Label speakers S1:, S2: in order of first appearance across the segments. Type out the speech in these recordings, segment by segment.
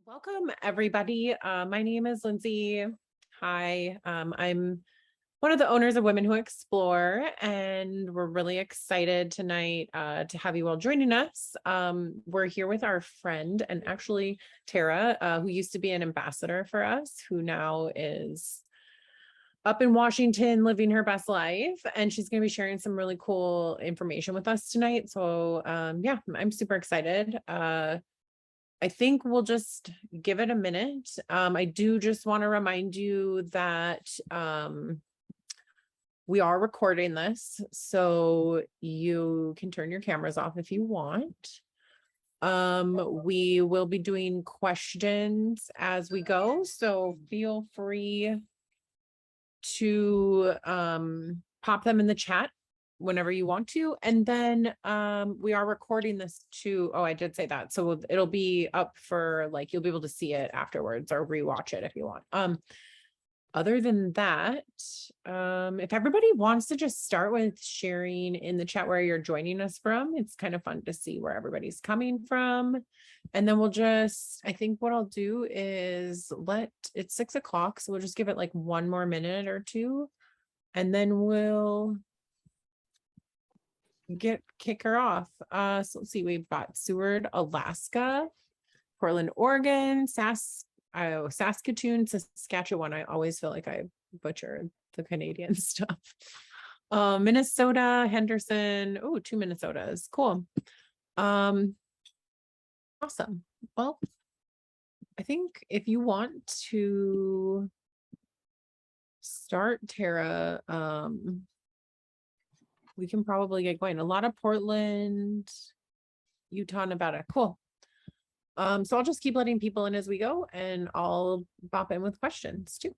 S1: Welcome, everybody. My name is Lindsay. Hi, I'm one of the owners of Women Who Explore, and we're really excited tonight to have you all joining us. We're here with our friend and actually Tara, who used to be an ambassador for us, who now is up in Washington living her best life, and she's going to be sharing some really cool information with us tonight. So yeah, I'm super excited. I think we'll just give it a minute. I do just want to remind you that we are recording this, so you can turn your cameras off if you want. We will be doing questions as we go, so feel free to pop them in the chat whenever you want to. And then we are recording this too. Oh, I did say that. So it'll be up for like, you'll be able to see it afterwards or rewatch it if you want. Other than that, if everybody wants to just start with sharing in the chat where you're joining us from, it's kind of fun to see where everybody's coming from. And then we'll just, I think what I'll do is it's 6 o'clock. So we'll just give it like one more minute or two, and then we'll kick her off. So let's see, we've got Seward, Alaska, Portland, Oregon, Saskatoon, Saskatchewan. I always feel like I butcher the Canadian stuff. Minnesota, Henderson. Oh, 2 Minnesotas. Cool. Awesome. Well, I think if you want to start, Tara, we can probably get going. A lot of Portland, Utah, Nevada. Cool. So I'll just keep letting people in as we go, and I'll pop in with questions too.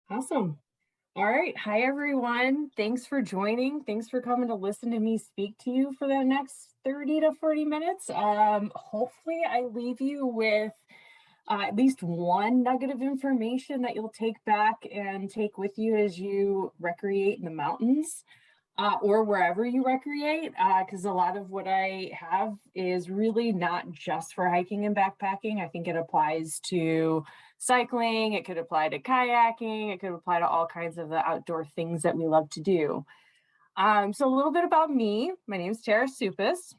S2: Awesome. All right. Hi, everyone. Thanks for joining. Thanks for coming to listen to me speak to you for the next 30 to 40 minutes. Hopefully I leave you with at least one nugget of information that you'll take back and take with you as you recreate in the mountains or wherever you recreate, because a lot of what I have is really not just for hiking and backpacking. I think it applies to cycling, it could apply to kayaking, it could apply to all kinds of the outdoor things that we love to do. So a little bit about me. My name is Tara Suppes.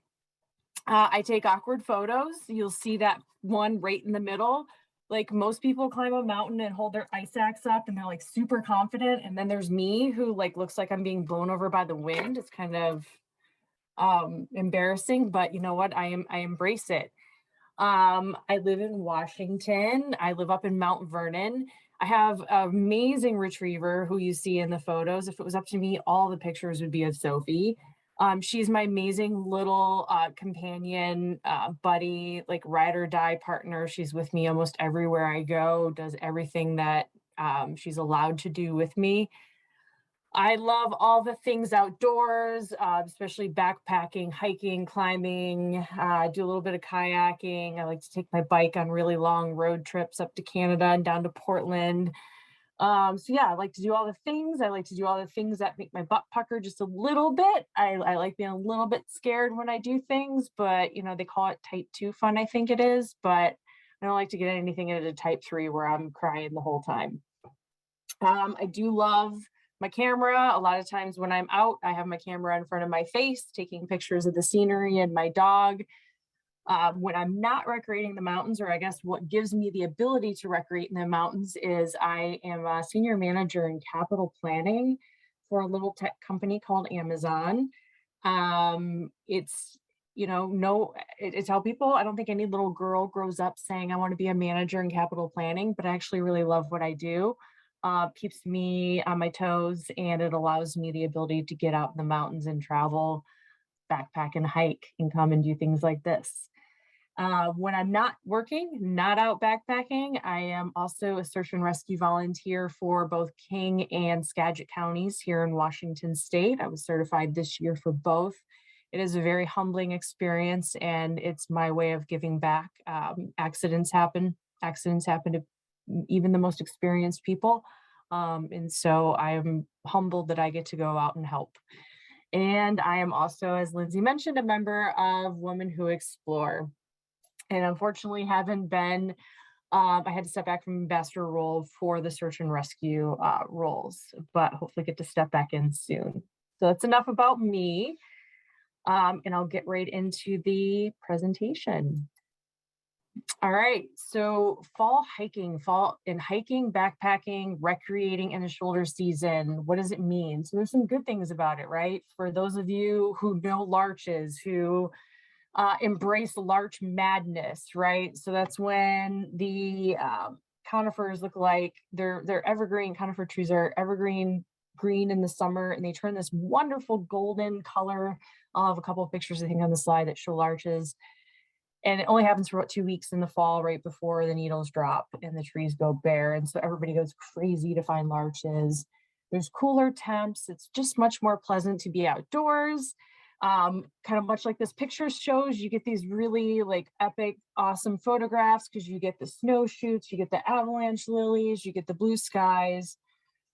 S2: I take awkward photos. You'll see that one right in the middle. Like most people climb a mountain and hold their ice axe up and they're like super confident. And then there's me who like looks like I'm being blown over by the wind. It's kind of embarrassing, but you know what? I embrace it. I live in Washington. I live up in Mount Vernon. I have an amazing retriever who you see in the photos. If it was up to me, all the pictures would be of Sophie. She's my amazing little companion, buddy, like ride or die partner. She's with me almost everywhere I go, does everything that she's allowed to do with me. I love all the things outdoors, especially backpacking, hiking, climbing. I do a little bit of kayaking. I like to take my bike on really long road trips up to Canada and down to Portland. So yeah, I like to do all the things. I like to do all the things that make my butt pucker just a little bit. I like being a little bit scared when I do things, but you know, they call it type 2 fun, I think it is, but I don't like to get anything into type 3 where I'm crying the whole time. I do love my camera. A lot of times when I'm out, I have my camera in front of my face, taking pictures of the scenery and my dog. When I'm not recreating the mountains, or I guess what gives me the ability to recreate in the mountains is I am a senior manager in capital planning for a little tech company called Amazon. It's, you know, it's how people, I don't think any little girl grows up saying, I want to be a manager in capital planning, but I actually really love what I do. Keeps me on my toes, and it allows me the ability to get out in the mountains and travel, backpack and hike, and come and do things like this. When I'm not working, not out backpacking, I am also a search and rescue volunteer for both King and Skagit counties here in Washington state. I was certified this year for both. It is a very humbling experience, and it's my way of giving back. Accidents happen to even the most experienced people. And so I am humbled that I get to go out and help. And I am also, as Lindsay mentioned, a member of Women Who Explore. and unfortunately haven't been. I had to step back from ambassador role for the search and rescue roles, but hopefully get to step back in soon. So that's enough about me, and I'll get right into the presentation. All right, so fall and hiking, backpacking, recreating in the shoulder season. What does it mean? So there's some good things about it, right? For those of you who know larches, who embrace larch madness, right? So that's when the conifers look like they're evergreen. Conifer trees are evergreen green in the summer, and they turn this wonderful golden color. I'll have a couple of pictures, I think, on the slide that show larches. And it only happens for about 2 weeks in the fall, right before the needles drop and the trees go bare. And so everybody goes crazy to find larches. There's cooler temps. It's just much more pleasant to be outdoors. Kind of much like this picture shows, you get these really like epic, awesome photographs because you get the snowshoots, you get the avalanche lilies, you get the blue skies.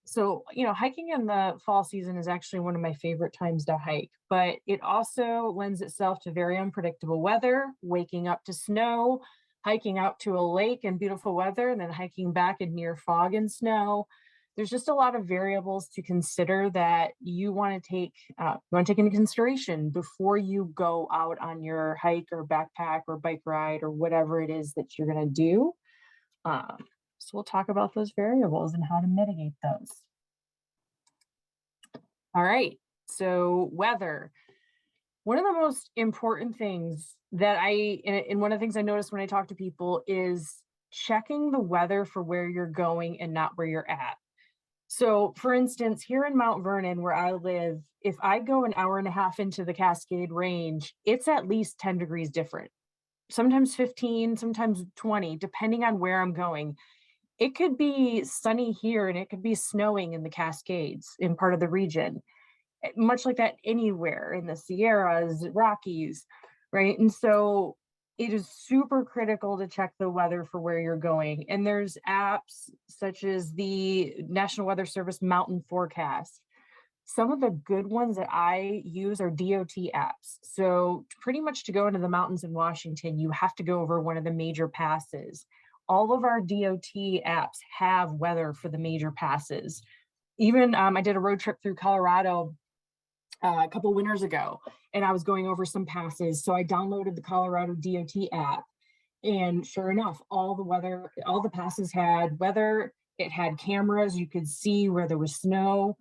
S2: So, hiking in the fall season is actually one of my favorite times to hike, but it also lends itself to very unpredictable weather, waking up to snow, hiking out to a lake in beautiful weather, and then hiking back in near fog and snow. There's just a lot of variables to consider that you want to take into consideration before you go out on your hike or backpack or bike ride or whatever it is that you're going to do. Um, so we'll talk about those variables and how to mitigate those. All right. So weather. One of the most important things that and one of the things I notice when I talk to people is checking the weather for where you're going and not where you're at. So for instance, here in Mount Vernon, where I live, if I go an hour and a half into the Cascade range, it's at least 10 degrees different, sometimes 15, sometimes 20, depending on where I'm going. It could be sunny here and it could be snowing in the Cascades in part of the region, much like that anywhere in the Sierras, Rockies, right? And so it is super critical to check the weather for where you're going. And there's apps such as the National Weather Service Mountain Forecast. Some of the good ones that I use are DOT apps. So pretty much to go into the mountains in Washington, you have to go over one of the major passes. All of our DOT apps have weather for the major passes. Even I did a road trip through Colorado a couple winters ago, and I was going over some passes. So I downloaded the Colorado DOT app, and sure enough, all the passes had weather. It had cameras. You could see where there was snow.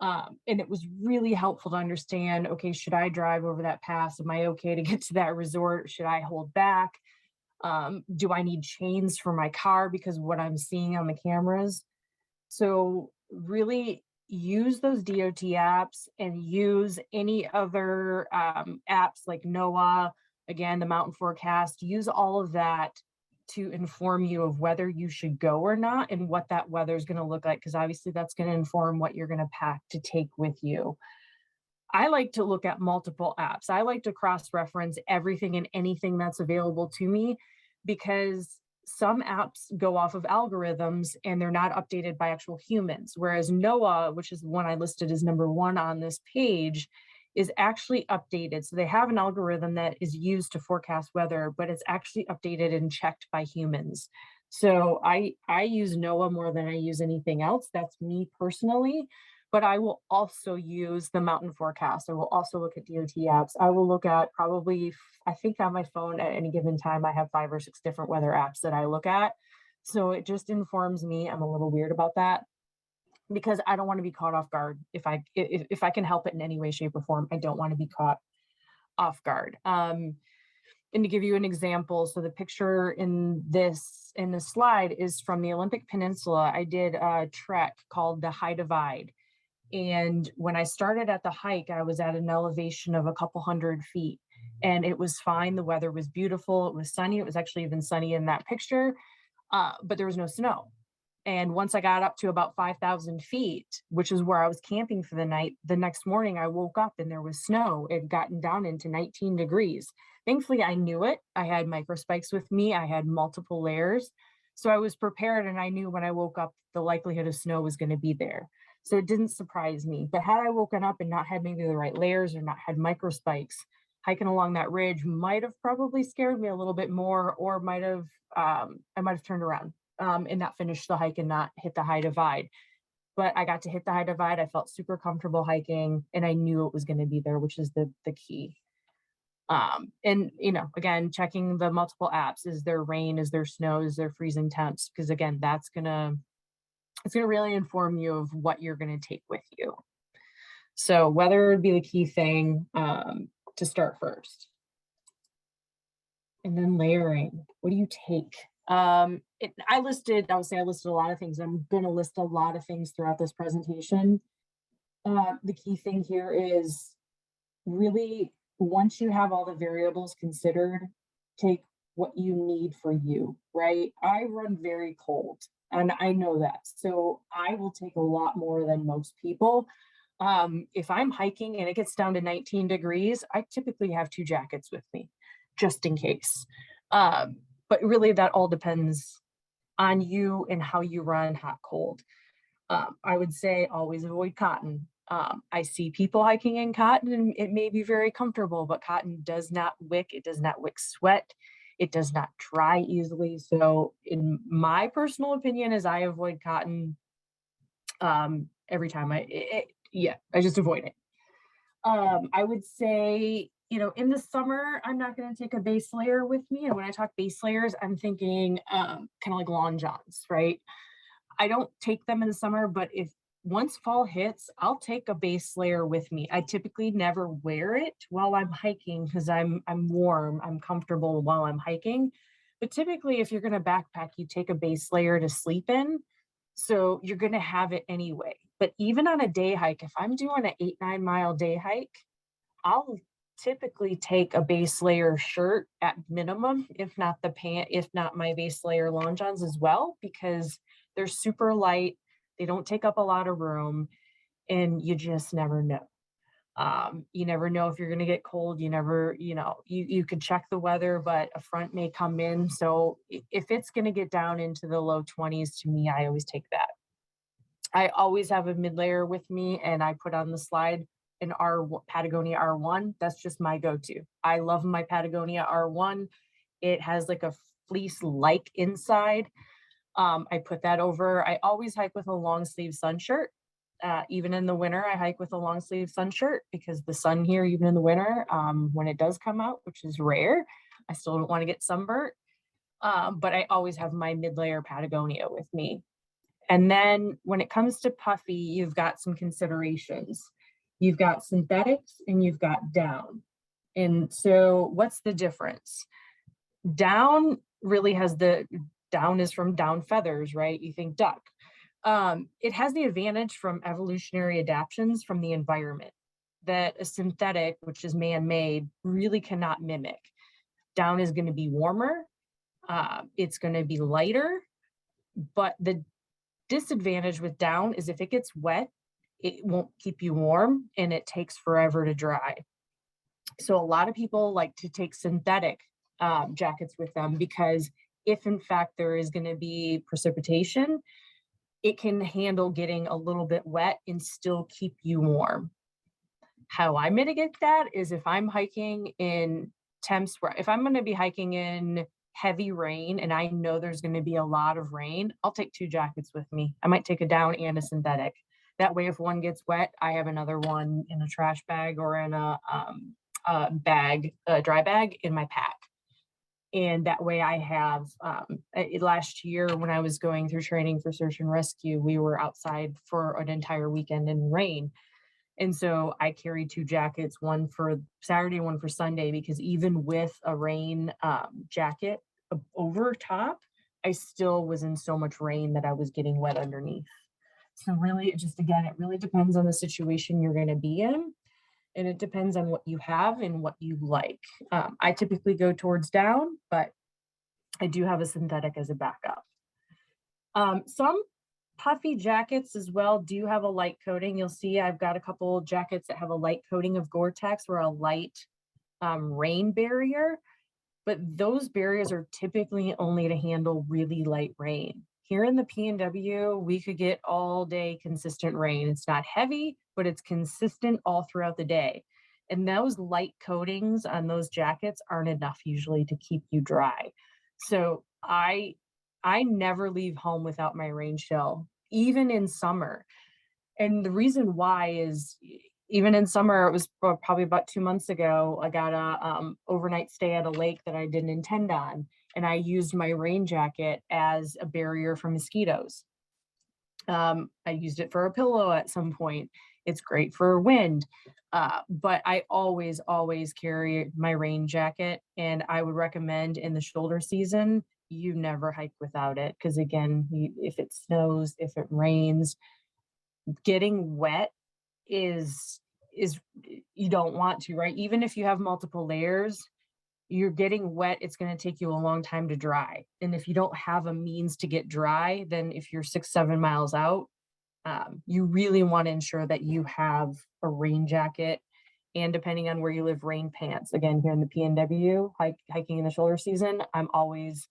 S2: And it was really helpful to understand, okay, should I drive over that pass? Am I okay to get to that resort? Should I hold back? Do I need chains for my car because of what I'm seeing on the cameras? So really use those DOT apps and use any other apps like NOAA, again, the mountain forecast, use all of that to inform you of whether you should go or not and what that weather is going to look like, because obviously that's going to inform what you're going to pack to take with you. I like to look at multiple apps. I like to cross-reference everything and anything that's available to me, because some apps go off of algorithms and they're not updated by actual humans. Whereas NOAA, which is the one I listed as number one on this page, is actually updated. So they have an algorithm that is used to forecast weather, but it's actually updated and checked by humans. So I use NOAA more than I use anything else. That's me personally. But I will also use the mountain forecast. I will also look at DOT apps. I will look at probably, I think on my phone at any given time, I have 5 or 6 different weather apps that I look at. So it just informs me. I'm a little weird about that because I don't want to be caught off guard. If I can help it in any way, shape, or form, I don't want to be caught off guard. And to give you an example, so the picture in this slide is from the Olympic Peninsula. I did a trek called the High Divide. And when I started at the hike, I was at an elevation of a couple hundred feet, and it was fine. The weather was beautiful. It was sunny. It was actually even sunny in that picture, but there was no snow. And once I got up to about 5,000 feet, which is where I was camping for the night, the next morning I woke up and there was snow. It had gotten down into 19 degrees. Thankfully, I knew it. I had microspikes with me. I had multiple layers. So I was prepared, and I knew when I woke up, the likelihood of snow was going to be there. So it didn't surprise me. But had I woken up and not had maybe the right layers or not had microspikes, hiking along that ridge might have probably scared me a little bit more, or might have I might have turned around and not finished the hike and not hit the high divide. But I got to hit the high divide. I felt super comfortable hiking, and I knew it was going to be there, which is the key. And again, checking the multiple apps. Is there rain? Is there snow? Is there freezing temps? Because again, it's gonna really inform you of what you're gonna take with you. So weather would be the key thing to start first. And then layering. What do you take? I would say I listed a lot of things. I'm going to list a lot of things throughout this presentation. The key thing here is really, once you have all the variables considered, take what you need for you, right? I run very cold and I know that. So I will take a lot more than most people. If I'm hiking and it gets down to 19 degrees, I typically have 2 jackets with me just in case. But really, that all depends on you and how you run hot cold. I would say always avoid cotton. I see people hiking in cotton and it may be very comfortable, but cotton does not wick. It does not wick sweat. It does not dry easily. So in my personal opinion is I avoid cotton every time I just avoid it. I would say, in the summer, I'm not going to take a base layer with me. And when I talk base layers, I'm thinking kind of like long johns, right? I don't take them in the summer, but if once fall hits, I'll take a base layer with me. I typically never wear it while I'm hiking because I'm warm, I'm comfortable while I'm hiking. But typically, if you're going to backpack, you take a base layer to sleep in. So you're going to have it anyway. But even on a day hike, if I'm doing an 8-9 mile day hike, I'll typically take a base layer shirt at minimum, if not the pant, if not my base layer long johns as well, because they're super light. They don't take up a lot of room, and you just never know. You never know if you're going to get cold. You never, you could check the weather, but a front may come in. So if it's going to get down into the low 20s, to me, I always take that. I always have a mid layer with me, and I put on the slide an Patagonia R1. That's just my go-to. I love my Patagonia R1. It has like a fleece-like inside. I put that over. I always hike with a long sleeve sun shirt. Even in the winter, I hike with a long sleeve sun shirt because the sun here, even in the winter, when it does come out, which is rare, I still don't want to get sunburnt. But I always have my mid-layer Patagonia with me. And then when it comes to puffy, you've got some considerations. You've got synthetics and you've got down. And so what's the difference? Down is from down feathers, right? You think duck. It has the advantage from evolutionary adaptations from the environment that a synthetic, which is man-made, really cannot mimic. Down is going to be warmer. It's going to be lighter, but the disadvantage with down is if it gets wet, it won't keep you warm and it takes forever to dry. So a lot of people like to take synthetic jackets with them because if in fact there is going to be precipitation, it can handle getting a little bit wet and still keep you warm. How I mitigate that is if I'm hiking in temps where if I'm going to be hiking in heavy rain and I know there's going to be a lot of rain, I'll take 2 jackets with me. I might take a down and a synthetic. That way, if one gets wet, I have another one in a trash bag or in a dry bag in my pack. And that way I have, last year when I was going through training for search and rescue, we were outside for an entire weekend in rain. And so I carried 2 jackets, one for Saturday, one for Sunday, because even with a rain jacket over top, I still was in so much rain that I was getting wet underneath. So really, it really depends on the situation you're going to be in. And it depends on what you have and what you like. I typically go towards down, but I do have a synthetic as a backup. Some puffy jackets as well do have a light coating. You'll see I've got a couple jackets that have a light coating of Gore-Tex or a light rain barrier, but those barriers are typically only to handle really light rain. Here in the PNW, we could get all day consistent rain. It's not heavy, but it's consistent all throughout the day. And those light coatings on those jackets aren't enough usually to keep you dry. So I never leave home without my rain shell, even in summer. And the reason why is even in summer, it was probably about 2 months ago, I got a overnight stay at a lake that I didn't intend on. And I used my rain jacket as a barrier for mosquitoes. I used it for a pillow at some point. It's great for wind. But I always carry my rain jacket. And I would recommend in the shoulder season, you never hike without it. Because again, if it snows, if it rains, getting wet is you don't want to, right? Even if you have multiple layers, you're getting wet, it's going to take you a long time to dry. And if you don't have a means to get dry, then if you're 6-7 miles out, you really want to ensure that you have a rain jacket, and depending on where you live, rain pants. Again, here in the PNW, hiking in the shoulder season, I'm always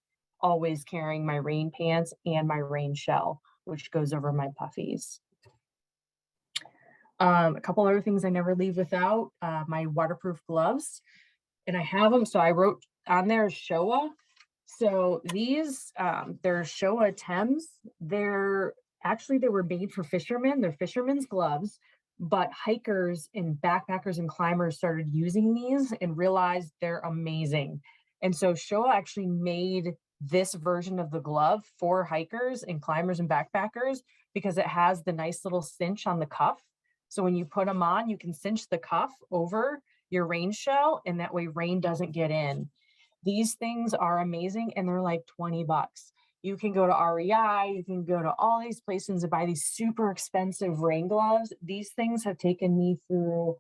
S2: carrying my rain pants and my rain shell, which goes over my puffies. A couple other things I never leave without, my waterproof gloves, and I have them. So I wrote on there Showa. So these, they're Showa Thames. They were made for fishermen. They're fishermen's gloves, but hikers and backpackers and climbers started using these and realized they're amazing. And so Showa actually made this version of the glove for hikers and climbers and backpackers because it has the nice little cinch on the cuff. So when you put them on, you can cinch the cuff over your rain shell, and that way rain doesn't get in. These things are amazing, and they're like $20. You can go to REI, you can go to all these places and buy these super expensive rain gloves. These things have taken me through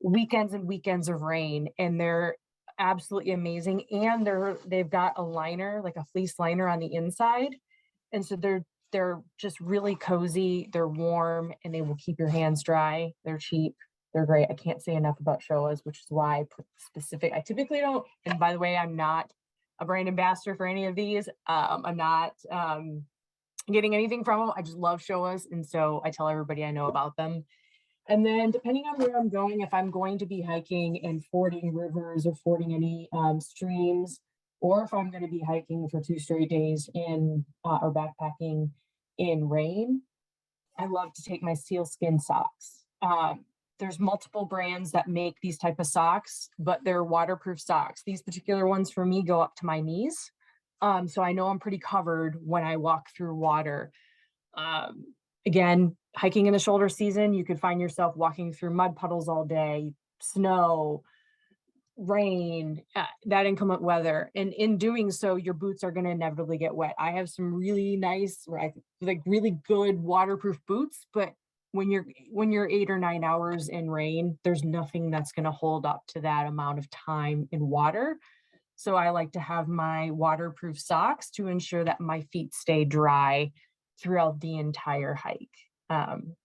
S2: weekends and weekends of rain, and they're absolutely amazing. And they've got a liner, like a fleece liner on the inside. And so they're just really cozy, they're warm, and they will keep your hands dry. They're cheap, they're great. I can't say enough about Showas, which is why I put specific. I typically don't, and by the way, I'm not a brand ambassador for any of these. I'm not getting anything from them. I just love Showas, and so I tell everybody I know about them. And then depending on where I'm going, if I'm going to be hiking and fording rivers or fording any streams, or if I'm going to be hiking for 2 straight days in or backpacking in rain, I love to take my sealskin socks. There's multiple brands that make these type of socks, but they're waterproof socks. These particular ones for me go up to my knees. So I know I'm pretty covered when I walk through water. Again, hiking in the shoulder season, you could find yourself walking through mud puddles all day, snow, rain, that inclement weather. And in doing so, your boots are going to inevitably get wet. I have some really nice, like really good waterproof boots, but when you're 8 or 9 hours in rain, there's nothing that's going to hold up to that amount of time in water. So I like to have my waterproof socks to ensure that my feet stay dry throughout the entire hike.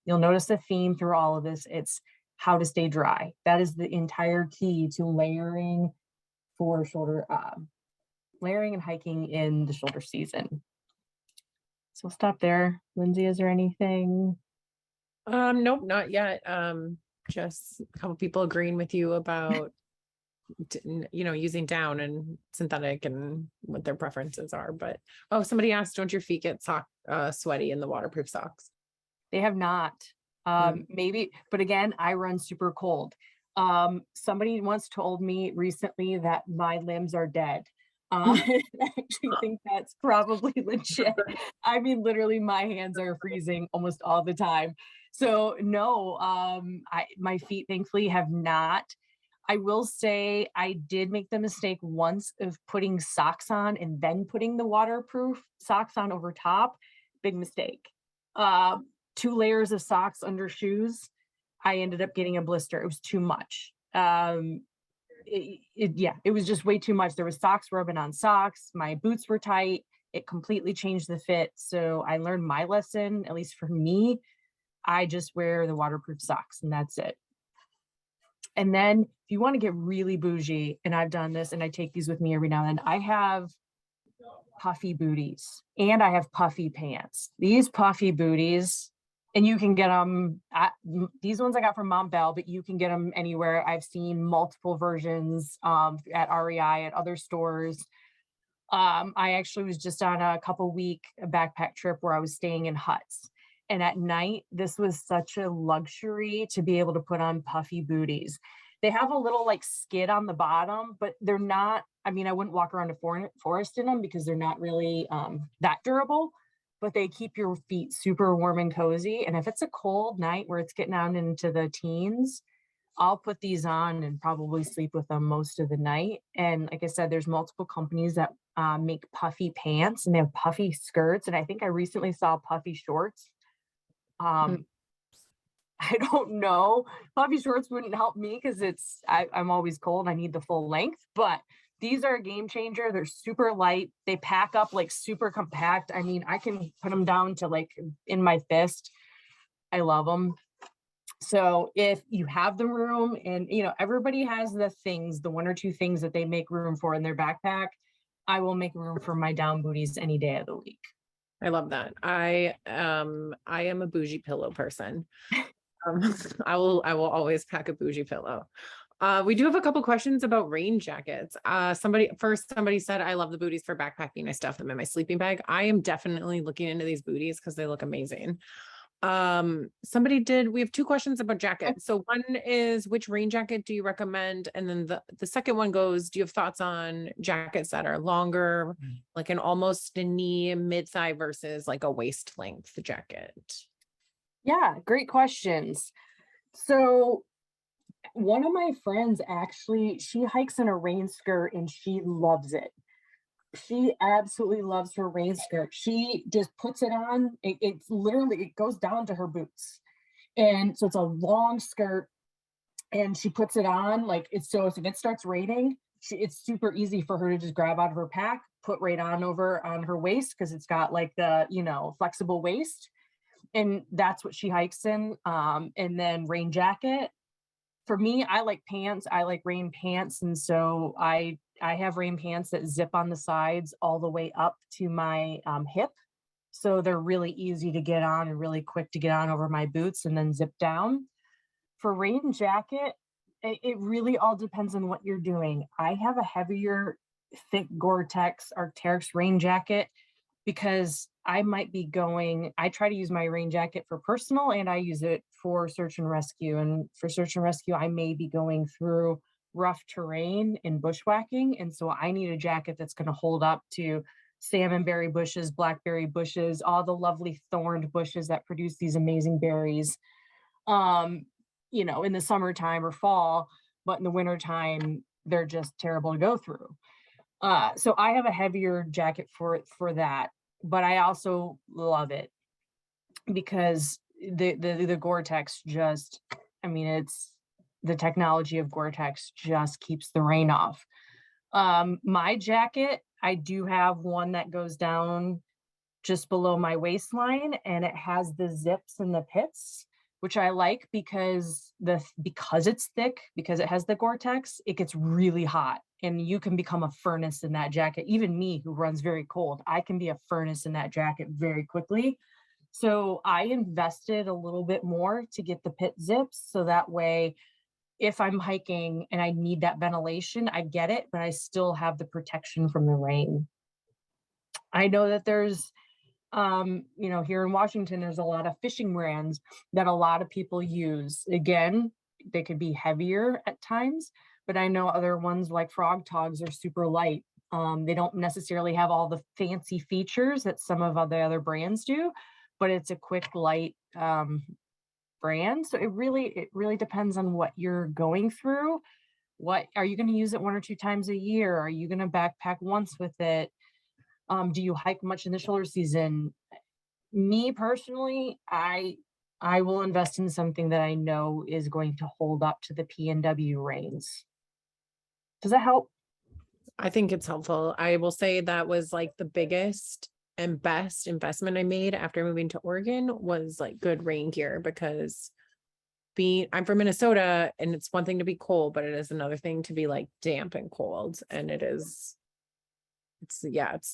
S2: You'll notice a theme through all of this. It's how to stay dry. That is the entire key to layering for shoulder, layering and hiking in the shoulder season. So we'll stop there. Lindsay, is there anything?
S1: Nope, not yet. Just a couple people agreeing with you about using down and synthetic and what their preferences are. But somebody asked, don't your feet get sweaty in the waterproof socks?
S2: They have not. Maybe, but again, I run super cold. Somebody once told me recently that my limbs are dead. I actually think that's probably legit. I mean, literally my hands are freezing almost all the time. So no, my feet thankfully have not. I will say I did make the mistake once of putting socks on and then putting the waterproof socks on over top. Big mistake. 2 layers of socks under shoes. I ended up getting a blister. It was too much. It was just way too much. There was socks rubbing on socks. My boots were tight. It completely changed the fit. So I learned my lesson, at least for me. I just wear the waterproof socks and that's it. And then if you want to get really bougie, and I've done this and I take these with me every now and then, I have puffy booties and I have puffy pants. These puffy booties And you can get them at these ones I got from Mont Bell, but you can get them anywhere. I've seen multiple versions at REI, at other stores. I actually was just on a couple week backpack trip where I was staying in huts. And at night, this was such a luxury to be able to put on puffy booties. They have a little like skid on the bottom, but they're not, I mean, I wouldn't walk around a forest in them because they're not really that durable, but they keep your feet super warm and cozy. And if it's a cold night where it's getting down into the teens, I'll put these on and probably sleep with them most of the night. And like I said, there's multiple companies that make puffy pants and they have puffy skirts. And I think I recently saw puffy shorts.
S1: Mm.
S2: Um, I don't know. Puffy shorts wouldn't help me because I'm always cold. I need the full length, but these are a game changer. They're super light. They pack up like super compact. I mean, I can put them down to like in my fist. I love them. So if you have the room and everybody has the things, the one or two things that they make room for in their backpack, I will make room for my down booties any day of the week.
S1: I love that. I am a bougie pillow person. I will always pack a bougie pillow. We do have a couple questions about rain jackets. Somebody said, I love the booties for backpacking. I stuff them in my sleeping bag. I am definitely looking into these booties because they look amazing. We have two questions about jackets. So one is, which rain jacket do you recommend? And then the second one goes, do you have thoughts on jackets that are longer, like an almost a knee, mid-thigh versus like a waist length jacket?
S2: Yeah, great questions. So one of my friends actually, she hikes in a rain skirt and she loves it. She absolutely loves her rain skirt. She just puts it on. It's literally, it goes down to her boots. And so it's a long skirt and she puts it on like it's so if it starts raining, it's super easy for her to just grab out of her pack, put right on over on her waist because it's got like the, flexible waist. And that's what she hikes in. And then rain jacket. For me, I like pants. I like rain pants. And so I have rain pants that zip on the sides all the way up to my hip. So they're really easy to get on and really quick to get on over my boots and then zip down. For rain jacket, it really all depends on what you're doing. I have a heavier, thick Gore-Tex Arc'teryx rain jacket because I try to use my rain jacket for personal and I use it for search and rescue. And for search and rescue, I may be going through rough terrain and bushwhacking. And so I need a jacket that's going to hold up to salmonberry bushes, blackberry bushes, all the lovely thorned bushes that produce these amazing berries. In the summertime or fall, but in the wintertime, they're just terrible to go through. So I have a heavier jacket for that, but I also love it because the Gore-Tex just, I mean, it's the technology of Gore-Tex just keeps the rain off. My jacket, I do have one that goes down just below my waistline and it has the zips and the pits, which I like because it's thick, because it has the Gore-Tex, it gets really hot and you can become a furnace in that jacket. Even me who runs very cold, I can be a furnace in that jacket very quickly. So I invested a little bit more to get the pit zips. So that way, if I'm hiking and I need that ventilation, I get it, but I still have the protection from the rain. I know that there's here in Washington, there's a lot of fishing brands that a lot of people use. Again, they could be heavier at times, but I know other ones like Frog Togs are super light. They don't necessarily have all the fancy features that some of the other brands do, but it's a quick, light brand. So it really depends on what you're going through. What are you going to use it one or two times a year? Are you going to backpack once with it? Do you hike much in the shoulder season? Me personally, I will invest in something that I know is going to hold up to the PNW rains. Does that help?
S1: I think it's helpful. I will say that was like the biggest and best investment I made after moving to Oregon was like good rain gear because I'm from Minnesota and it's one thing to be cold, but it is another thing to be like damp and cold. And it's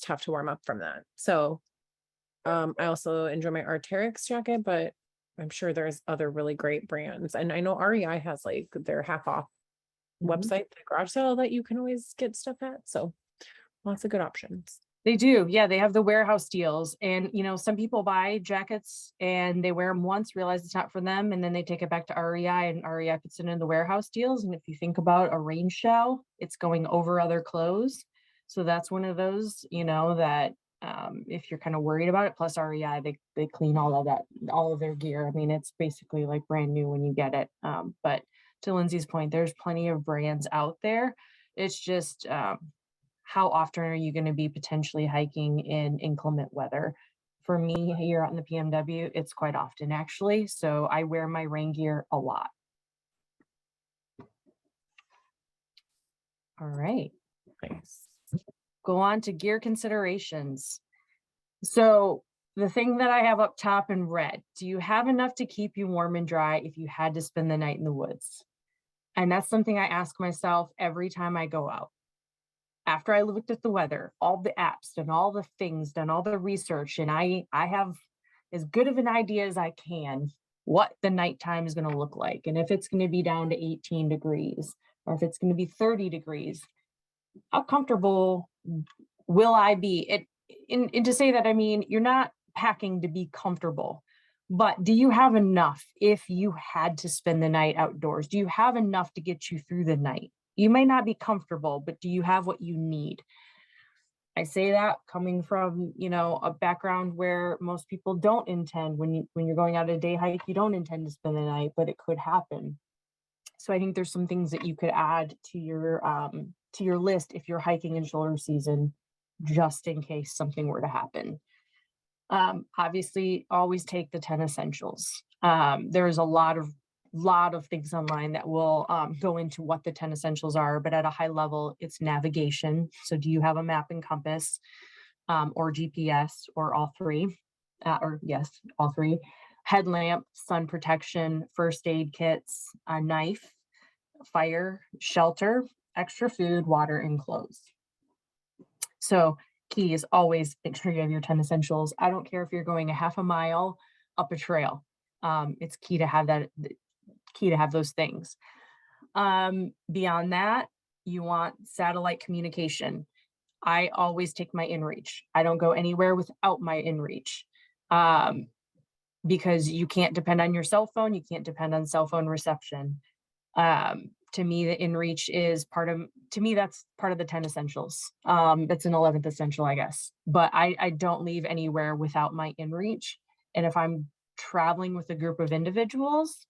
S1: tough to warm up from that. So I also enjoy my Arc'teryx jacket, but I'm sure there's other really great brands. And I know REI has like their half off website, the garage sale that you can always get stuff at. So lots of good options.
S2: They do. Yeah, they have the warehouse deals. And, some people buy jackets and they wear them once, realize it's not for them, and then they take it back to REI and REI puts it in the warehouse deals. And if you think about a rain shell, it's going over other clothes. So that's one of those, that if you're kind of worried about it, plus REI, they clean all of that, all of their gear. I mean, it's basically like brand new when you get it. But to Lindsay's point, there's plenty of brands out there. It's just, how often are you going to be potentially hiking in inclement weather? For me here out in the PMW, it's quite often actually. So I wear my rain gear a lot. All right.
S1: Nice.
S2: Go on to gear considerations. So the thing that I have up top in red, do you have enough to keep you warm and dry if you had to spend the night in the woods? And that's something I ask myself every time I go out. After I looked at the weather, all the apps, done all the things, done all the research, and I have as good of an idea as I can what the nighttime is going to look like. And if it's going to be down to 18 degrees, or if it's going to be 30 degrees, how comfortable will I be? And to say that, I mean, you're not packing to be comfortable, but do you have enough if you had to spend the night outdoors? Do you have enough to get you through the night? You may not be comfortable, but do you have what you need? I say that coming from, a background where most people don't intend when you're going out a day hike, you don't intend to spend the night, but it could happen. So I think there's some things that you could add to your list if you're hiking in shoulder season, just in case something were to happen. Obviously, always take the 10 essentials. There's a lot of things online that will go into what the 10 essentials are, but at a high level, it's navigation. So do you have a map and compass, or GPS, or all three? Or yes, all three. Headlamp, sun protection, first aid kits, a knife, fire, shelter, extra food, water, and clothes. So key is always make sure you have your 10 essentials. I don't care if you're going a half a mile up a trail. It's key to have those things. Beyond that, you want satellite communication. I always take my inReach. I don't go anywhere without my inReach, because you can't depend on your cell phone. You can't depend on cell phone reception. To me, the inReach is that's part of the 10 essentials. That's an 11th essential, I guess. But I don't leave anywhere without my inReach. And if I'm traveling with a group of individuals,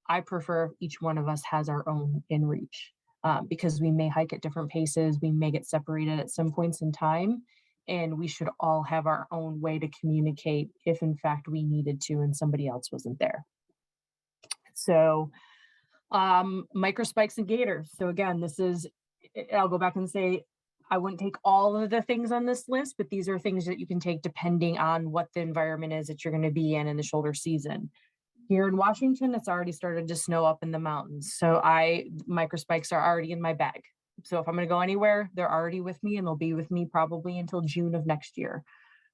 S2: I prefer each one of us has our own inReach, because we may hike at different paces. We may get separated at some points in time, and we should all have our own way to communicate if in fact we needed to and somebody else wasn't there. So microspikes and gaiters. So again, I'll go back and say, I wouldn't take all of the things on this list, but these are things that you can take depending on what the environment is that you're going to be in the shoulder season. Here in Washington, it's already started to snow up in the mountains. So microspikes are already in my bag. So if I'm going to go anywhere, they're already with me, and they'll be with me probably until June of next year,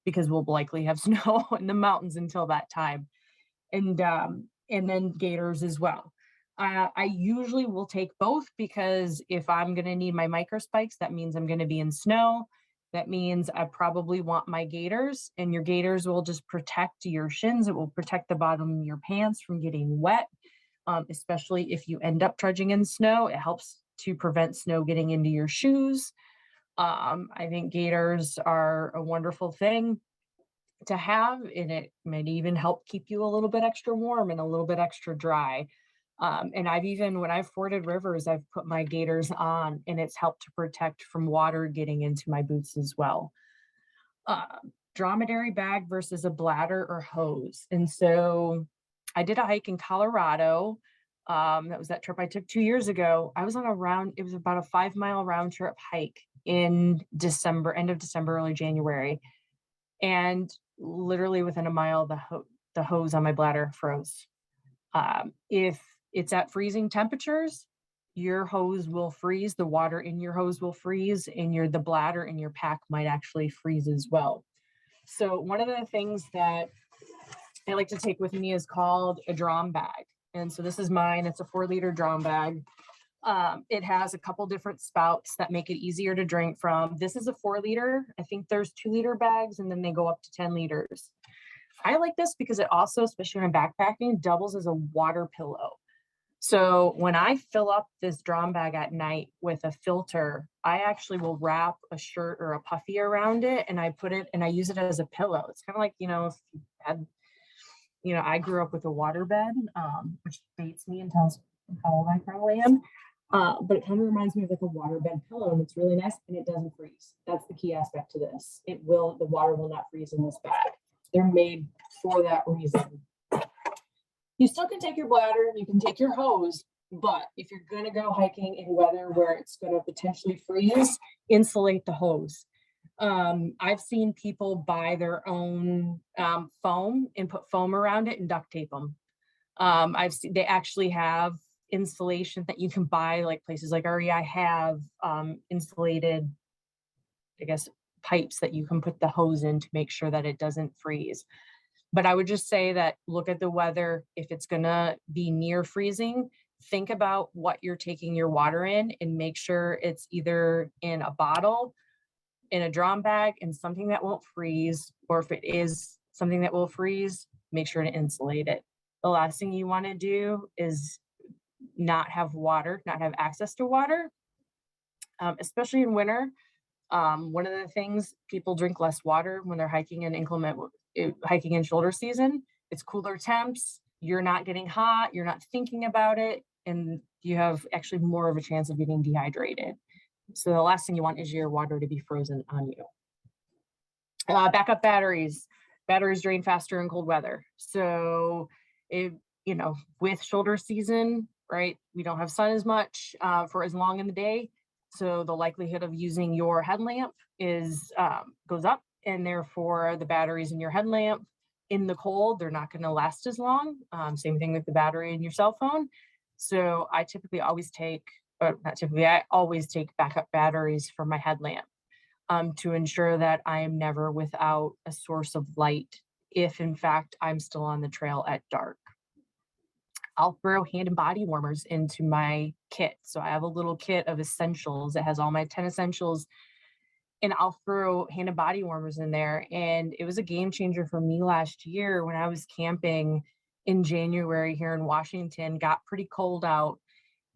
S2: because we'll likely have snow in the mountains until that time. And then gaiters as well. I usually will take both, because if I'm going to need my microspikes, that means I'm going to be in snow. That means I probably want my gaiters, and your gaiters will just protect your shins. It will protect the bottom of your pants from getting wet, especially if you end up trudging in snow. It helps to prevent snow getting into your shoes. I think gaiters are a wonderful thing to have, and it might even help keep you a little bit extra warm and a little bit extra dry. And when I've forded rivers, I've put my gaiters on, and it's helped to protect from water getting into my boots as well. Dromedary bag versus a bladder or hose. And so I did a hike in Colorado. That was that trip I took 2 years ago. I was on it was about a 5-mile round trip hike in December, end of December, early January. And literally within a mile, the hose on my bladder froze. If it's at freezing temperatures, your hose will freeze, the water in your hose will freeze, and the bladder in your pack might actually freeze as well. So one of the things that I like to take with me is called a drum bag. And so this is mine. It's a 4-liter drum bag. It has a couple different spouts that make it easier to drink from. This is a 4-liter. I think there's 2-liter bags, and then they go up to 10 liters. I like this because it also, especially when I'm backpacking, doubles as a water pillow. So when I fill up this drum bag at night with a filter, I actually will wrap a shirt or a puffy around it, and I put it and I use it as a pillow. It's kind of like, if you had, I grew up with a water bed, which dates me and tells how old I probably am. But it kind of reminds me of like a waterbed pillow, and it's really nice, and it doesn't freeze. That's the key aspect to this. The water will not freeze in this bag. They're made for that reason. You still can take your bladder, you can take your hose, but if you're going to go hiking in weather where it's going to potentially freeze, insulate the hose. I've seen people buy their own foam and put foam around it and duct tape them. They actually have insulation that you can buy, like places like REI have insulated, I guess, pipes that you can put the hose in to make sure that it doesn't freeze. But I would just say that look at the weather. If it's going to be near freezing, think about what you're taking your water in and make sure it's either in a bottle, in a drum bag, and something that won't freeze, or if it is something that will freeze, make sure to insulate it. The last thing you want to do is not have access to water, especially in winter. One of the things, people drink less water when they're hiking in shoulder season. It's cooler temps. You're not getting hot. You're not thinking about it. And you have actually more of a chance of getting dehydrated. So the last thing you want is your water to be frozen on you. Backup batteries. Batteries drain faster in cold weather. So, with shoulder season, right, we don't have sun as much for as long in the day. So the likelihood of using your headlamp goes up, and therefore the batteries in your headlamp in the cold, they're not going to last as long. Same thing with the battery in your cell phone. So I always take backup batteries for my headlamp to ensure that I am never without a source of light if in fact I'm still on the trail at dark. I'll throw hand and body warmers into my kit. So I have a little kit of essentials that has all my 10 essentials, and I'll throw hand and body warmers in there. And it was a game changer for me last year when I was camping in January here in Washington. Got pretty cold out,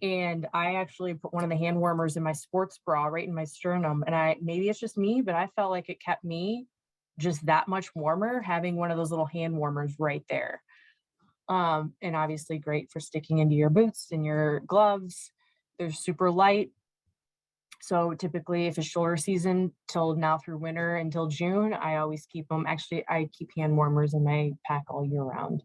S2: and I actually put one of the hand warmers in my sports bra right in my sternum. And maybe it's just me, but I felt like it kept me just that much warmer having one of those little hand warmers right there. And obviously great for sticking into your boots and your gloves. They're super light. So typically if it's shoulder season till now through winter until June, I always keep them. Actually, I keep hand warmers in my pack all year round.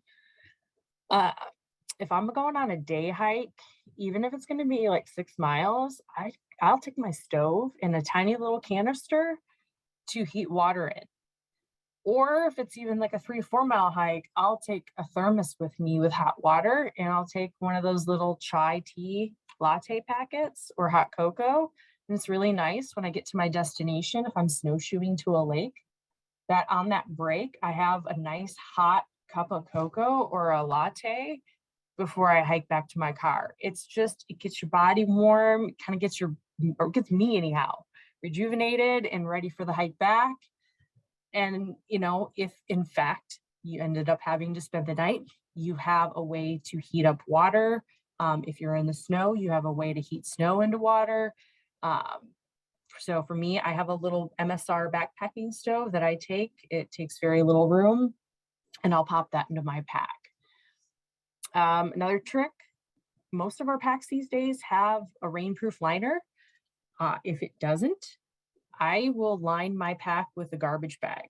S2: If I'm going on a day hike, even if it's going to be like 6 miles, I'll take my stove and a tiny little canister to heat water in. Or if it's even like a 3 or 4 mile hike, I'll take a thermos with me with hot water, and I'll take one of those little chai tea latte packets or hot cocoa. And it's really nice when I get to my destination, if I'm snowshoeing to a lake, that on that break, I have a nice hot cup of cocoa or a latte before I hike back to my car. It gets your body warm, it kind of gets me anyhow, rejuvenated and ready for the hike back. And, if in fact you ended up having to spend the night, you have a way to heat up water. If you're in the snow, you have a way to heat snow into water. So for me, I have a little MSR backpacking stove that I take. It takes very little room, and I'll pop that into my pack. Another trick, most of our packs these days have a rainproof liner. If it doesn't, I will line my pack with a garbage bag.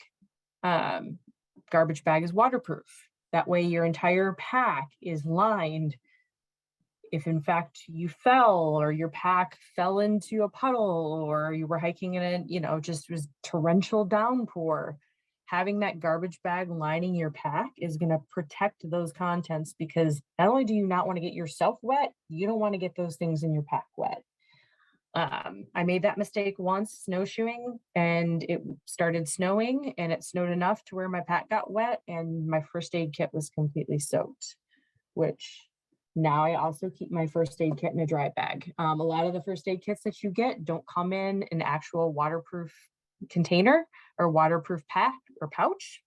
S2: Garbage bag is waterproof. That way your entire pack is lined. If in fact you fell, or your pack fell into a puddle, or you were hiking in just was torrential downpour, having that garbage bag lining your pack is going to protect those contents, because not only do you not want to get yourself wet, you don't want to get those things in your pack wet. I made that mistake once snowshoeing, and it started snowing, and it snowed enough to where my pack got wet and my first aid kit was completely soaked, which now I also keep my first aid kit in a dry bag. A lot of the first aid kits that you get don't come in an actual waterproof container or waterproof pack or pouch.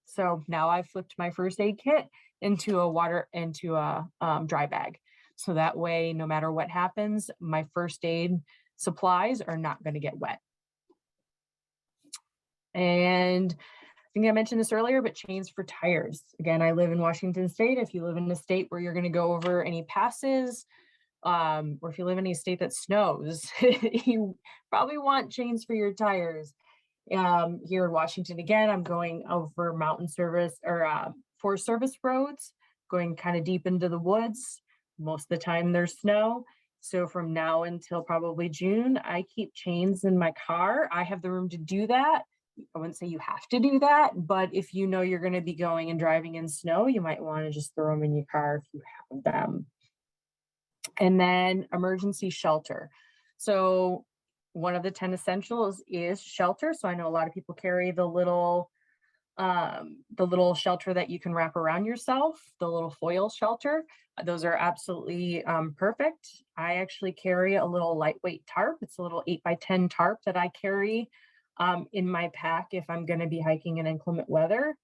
S2: So now I've flipped my first aid kit into a dry bag. So that way, no matter what happens, my first aid supplies are not going to get wet. And I think I mentioned this earlier, but chains for tires. Again, I live in Washington State. If you live in a state where you're going to go over any passes, or if you live in a state that snows, you probably want chains for your tires. Here in Washington, again, I'm going over mountain service or Forest Service roads, going kind of deep into the woods. Most of the time there's snow. So from now until probably June, I keep chains in my car. I have the room to do that. I wouldn't say you have to do that, but if you know you're going to be going and driving in snow, you might want to just throw them in your car if you have them. And then emergency shelter. So one of the 10 essentials is shelter. So I know a lot of people carry the little shelter that you can wrap around yourself, the little foil shelter. Those are absolutely perfect. I actually carry a little lightweight tarp. It's a little 8x10 tarp that I carry in my pack if I'm going to be hiking in inclement weather,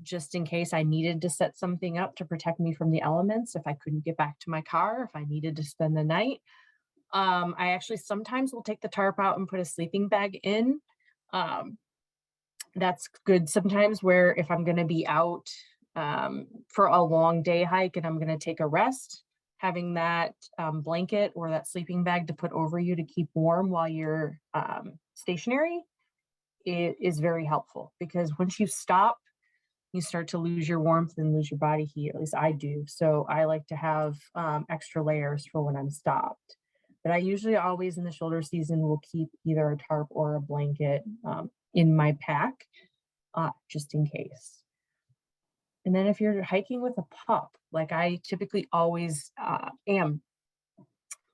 S2: just in case I needed to set something up to protect me from the elements. If I couldn't get back to my car, if I needed to spend the night, I actually sometimes will take the tarp out and put a sleeping bag in. That's good sometimes where if I'm going to be out for a long day hike and I'm going to take a rest, having that blanket or that sleeping bag to put over you to keep warm while you're stationary is very helpful, because once you stop, you start to lose your warmth and lose your body heat. At least I do. So I like to have extra layers for when I'm stopped. But I usually always in the shoulder season will keep either a tarp or a blanket in my pack, just in case. And then if you're hiking with a pup, like I typically always am,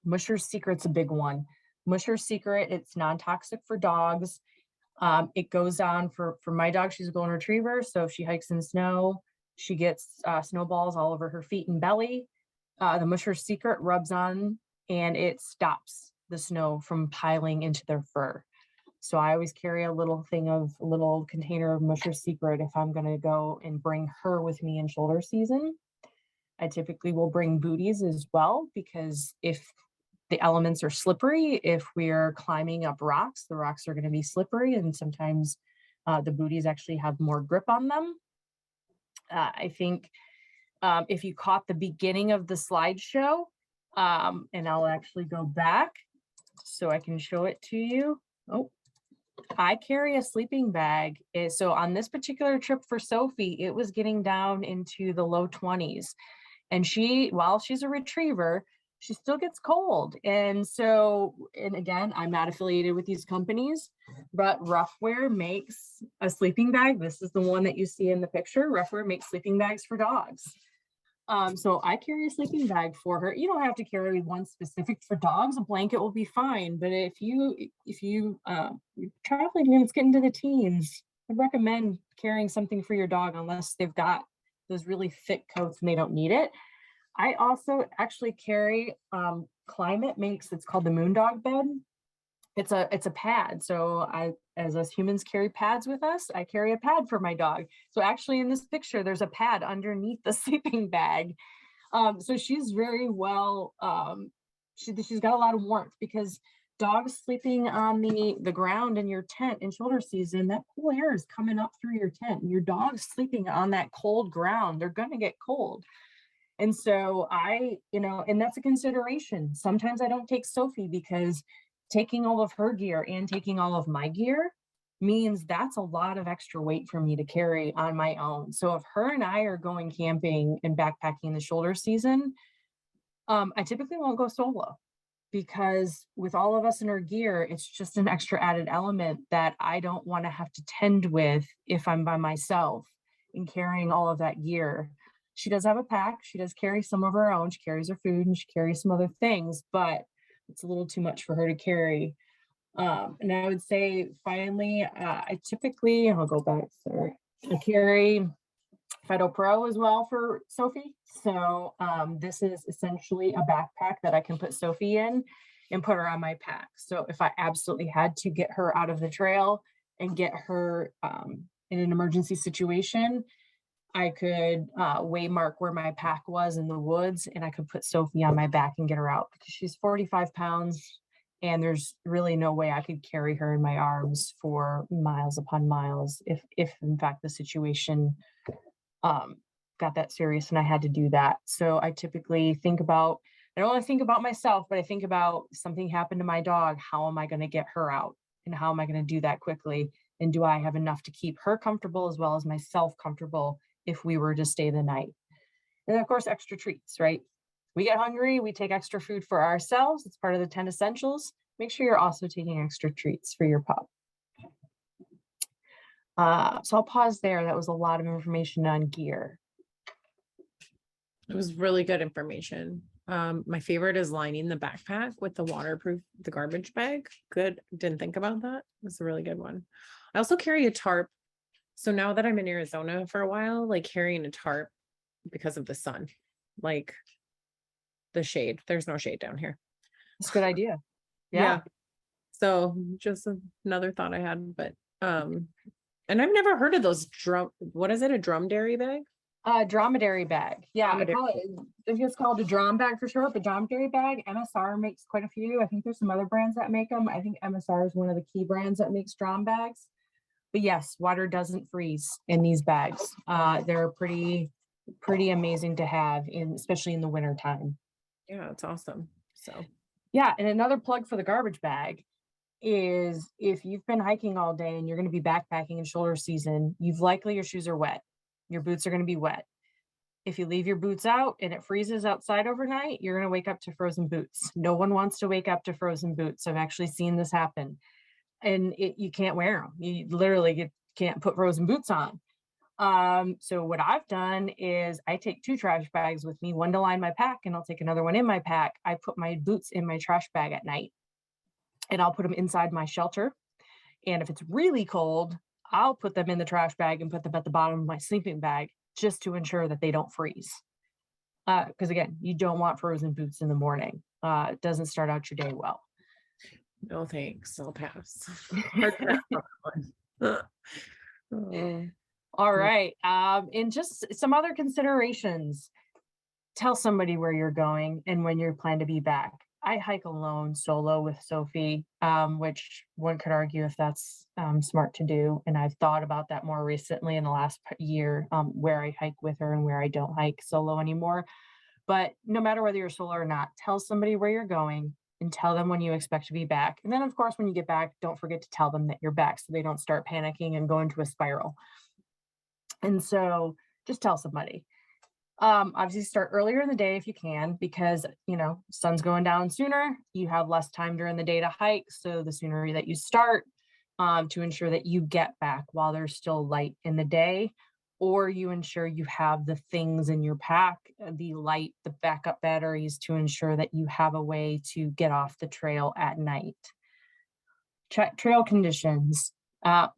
S2: Musher's Secret's a big one. Musher's Secret, it's non-toxic for dogs. It goes on for my dog, she's a golden retriever. So if she hikes in snow, she gets snowballs all over her feet and belly. The Musher's Secret rubs on and it stops the snow from piling into their fur. So I always carry a little container of Musher's Secret if I'm going to go and bring her with me in shoulder season. I typically will bring booties as well, because if the elements are slippery, if we're climbing up rocks, the rocks are going to be slippery, and sometimes the booties actually have more grip on them. I think if you caught the beginning of the slideshow, and I'll actually go back so I can show it to you. Oh, I carry a sleeping bag. So on this particular trip for Sophie, it was getting down into the low 20s. And while she's a retriever, she still gets cold. And again, I'm not affiliated with these companies, but Roughwear makes a sleeping bag. This is the one that you see in the picture. Roughwear makes sleeping bags for dogs. So I carry a sleeping bag for her. You don't have to carry one specific for dogs. A blanket will be fine. But if you're traveling and it's getting to the teens, I'd recommend carrying something for your dog unless they've got those really thick coats and they don't need it. I also actually carry Climate makes, it's called the Moondog bed. It's a pad. So as us humans carry pads with us, I carry a pad for my dog. So actually in this picture, there's a pad underneath the sleeping bag. So she's very well, she's got a lot of warmth, because dogs sleeping on the ground in your tent in shoulder season, that cool air is coming up through your tent. And your dog's sleeping on that cold ground, they're going to get cold. And so and that's a consideration. Sometimes I don't take Sophie because taking all of her gear and taking all of my gear means that's a lot of extra weight for me to carry on my own. So if her and I are going camping and backpacking in the shoulder season, I typically won't go solo, because with all of us in our gear, it's just an extra added element that I don't want to have to tend with if I'm by myself and carrying all of that gear. She does have a pack. She does carry some of her own. She carries her food and she carries some other things, but It's a little too much for her to carry. And I would say finally, I typically, I'll go back, sorry, I carry Fido Pro as well for Sophie. So this is essentially a backpack that I can put Sophie in and put her on my pack. So if I absolutely had to get her out of the trail and get her in an emergency situation, I could waymark where my pack was in the woods, and I could put Sophie on my back and get her out, because she's 45 pounds and there's really no way I could carry her in my arms for miles upon miles if in fact the situation got that serious and I had to do that. So I typically think about, I don't only think about myself, but I think about something happened to my dog. How am I going to get her out? And how am I going to do that quickly? And do I have enough to keep her comfortable as well as myself comfortable if we were to stay the night? And then of course, extra treats, right? We get hungry, we take extra food for ourselves. It's part of the 10 essentials. Make sure you're also taking extra treats for your pup. So I'll pause there. That was a lot of information on gear.
S1: It was really good information. My favorite is lining the backpack with the waterproof, the garbage bag. Good. Didn't think about that. It's a really good one. I also carry a tarp. So now that I'm in Arizona for a while, like carrying a tarp because of the sun, like the shade. There's no shade down here.
S2: It's a good idea.
S1: Yeah. So just another thought I had, but and I've never heard of those what is it? A dromedary bag?
S2: Dromedary bag. Yeah,
S1: Dromedary.
S2: it's called a drom bag for sure, but dromedary bag. MSR makes quite a few. I think there's some other brands that make them. I think MSR is one of the key brands that makes drom bags. But yes, water doesn't freeze in these bags. They're pretty amazing to have, especially in the winter time.
S1: Yeah, it's awesome. So
S2: yeah, and another plug for the garbage bag is if you've been hiking all day and you're going to be backpacking in shoulder season, your shoes are wet. Your boots are going to be wet. If you leave your boots out and it freezes outside overnight, you're going to wake up to frozen boots. No one wants to wake up to frozen boots. I've actually seen this happen. And you can't wear them. You literally can't put frozen boots on. So what I've done is I take 2 trash bags with me, one to line my pack, and I'll take another one in my pack. I put my boots in my trash bag at night, and I'll put them inside my shelter. And if it's really cold, I'll put them in the trash bag and put them at the bottom of my sleeping bag just to ensure that they don't freeze. Because again, you don't want frozen boots in the morning. It doesn't start out your day well.
S1: no thanks. I'll pass. Hard pass on that one.
S2: All right. And just some other considerations. Tell somebody where you're going and when you plan to be back. I hike alone, solo with Sophie, which one could argue if that's smart to do. And I've thought about that more recently in the last year, where I hike with her and where I don't hike solo anymore. But no matter whether you're solo or not, tell somebody where you're going and tell them when you expect to be back. And then, of course, when you get back, don't forget to tell them that you're back so they don't start panicking and go into a spiral. And so just tell somebody. Obviously start earlier in the day if you can, because sun's going down sooner, you have less time during the day to hike. So the sooner that you start, to ensure that you get back while there's still light in the day, or you ensure you have the things in your pack, the light, the backup batteries, to ensure that you have a way to get off the trail at night. Check trail conditions,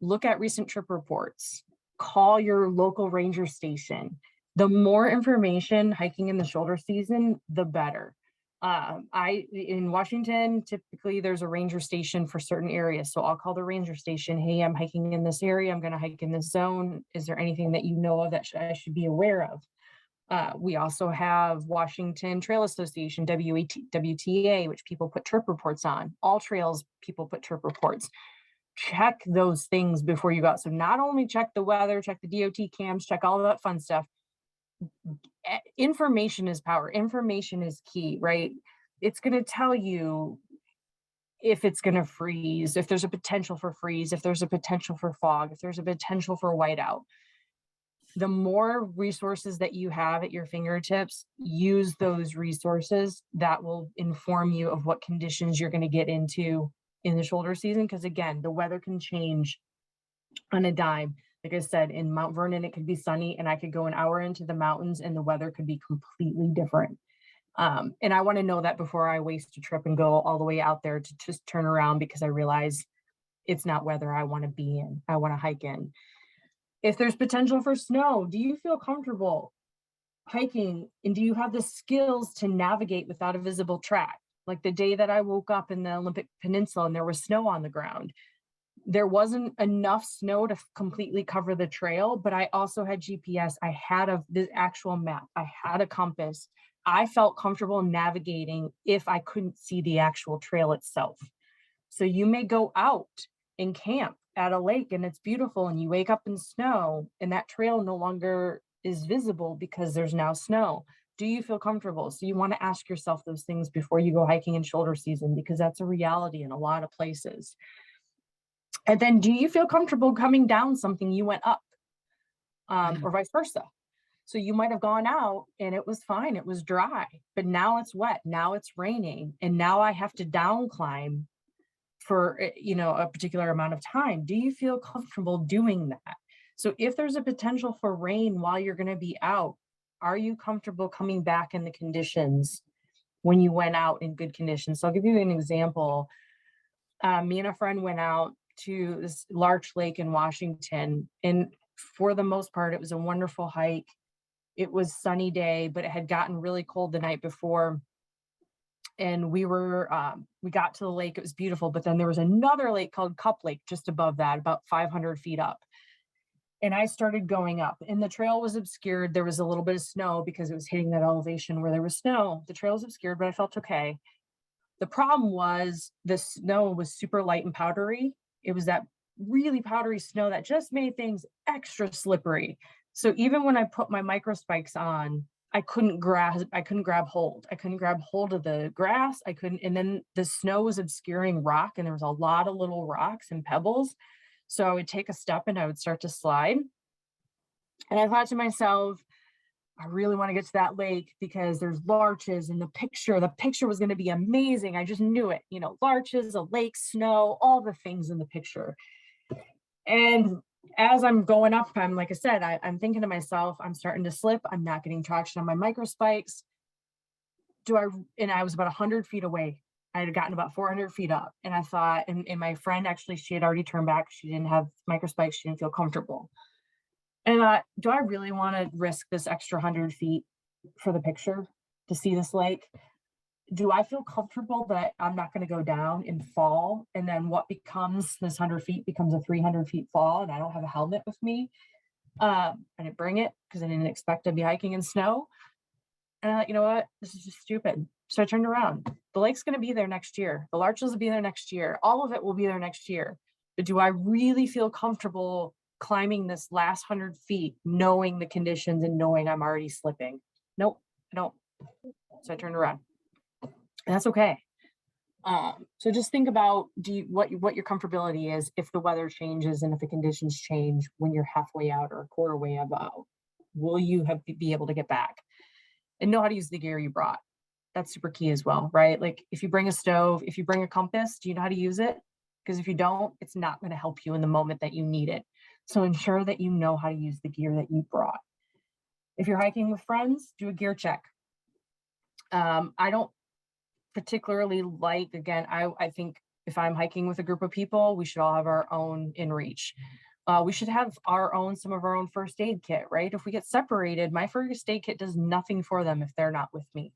S2: look at recent trip reports, call your local ranger station. The more information hiking in the shoulder season, the better. In Washington, typically there's a ranger station for certain areas. So I'll call the ranger station. Hey, I'm hiking in this area. I'm going to hike in this zone. Is there anything that you know of that I should be aware of? We also have Washington Trail Association, WTA, which people put trip reports on. All trails, people put trip reports. Check those things before you go out. So not only check the weather, check the DOT cams, check all of that fun stuff. Information is power. Information is key, right? It's going to tell you if it's going to freeze, if there's a potential for freeze, if there's a potential for fog, if there's a potential for whiteout. The more resources that you have at your fingertips, use those resources. That will inform you of what conditions you're going to get into in the shoulder season. Because again, the weather can change on a dime. Like I said, in Mount Vernon, it could be sunny and I could go an hour into the mountains and the weather could be completely different. And I want to know that before I waste a trip and go all the way out there to just turn around because I realize it's not weather I want to be in, I want to hike in. If there's potential for snow, do you feel comfortable hiking, and do you have the skills to navigate without a visible track? Like the day that I woke up in the Olympic Peninsula and there was snow on the ground, there wasn't enough snow to completely cover the trail, but I also had GPS. I had the actual map. I had a compass. I felt comfortable navigating if I couldn't see the actual trail itself. So you may go out and camp at a lake and it's beautiful and you wake up in snow and that trail no longer is visible because there's now snow. Do you feel comfortable? So you want to ask yourself those things before you go hiking in shoulder season, because that's a reality in a lot of places. And then, do you feel comfortable coming down something you went up, or vice versa? So you might have gone out and it was fine, it was dry, but now it's wet, now it's raining, and now I have to down climb for a particular amount of time. Do you feel comfortable doing that? So if there's a potential for rain while you're going to be out, are you comfortable coming back in the conditions when you went out in good conditions? So I'll give you an example. Me and a friend went out to this Larch Lake in Washington, and for the most part, it was a wonderful hike. It was sunny day, but it had gotten really cold the night before. And we got to the lake, it was beautiful, but then there was another lake called Cup Lake just above that, about 500 feet up. And I started going up, and the trail was obscured. There was a little bit of snow because it was hitting that elevation where there was snow. The trail was obscured, but I felt okay. The problem was the snow was super light and powdery. It was that really powdery snow that just made things extra slippery. So even when I put my micro spikes on, I couldn't grab hold. I couldn't grab hold of the grass. And then the snow was obscuring rock, and there was a lot of little rocks and pebbles. So I would take a step and I would start to slide. And I thought to myself, I really want to get to that lake because there's larches, and the picture was going to be amazing. I just knew it, larches, a lake, snow, all the things in the picture. And as I'm going up, like I said, I'm thinking to myself, I'm starting to slip. I'm not getting traction on my micro spikes. And I was about 100 feet away. I had gotten about 400 feet up, and I thought, and my friend, actually, she had already turned back. She didn't have micro spikes. She didn't feel comfortable. And I thought, do I really want to risk this extra 100 feet for the picture to see this lake? Do I feel comfortable that I'm not going to go down and fall? And then what becomes this 100 feet becomes a 300 feet fall, and I don't have a helmet with me. I didn't bring it because I didn't expect to be hiking in snow. And I thought, you know what? This is just stupid. So I turned around. The lake's going to be there next year. The larches will be there next year. All of it will be there next year. But do I really feel comfortable climbing this last 100 feet, knowing the conditions and knowing I'm already slipping? Nope, I don't. So I turned around. And that's okay. So just think about what your comfortability is if the weather changes and if the conditions change when you're halfway out or a quarter way about. Will you be able to get back? And know how to use the gear you brought. That's super key as well, right? Like if you bring a stove, if you bring a compass, do you know how to use it? Because if you don't, it's not going to help you in the moment that you need it. So ensure that you know how to use the gear that you brought. If you're hiking with friends, do a gear check. I don't particularly like, again, I think if I'm hiking with a group of people, we should all have our own inReach. We should have some of our own first aid kit, right? If we get separated, my first aid kit does nothing for them if they're not with me.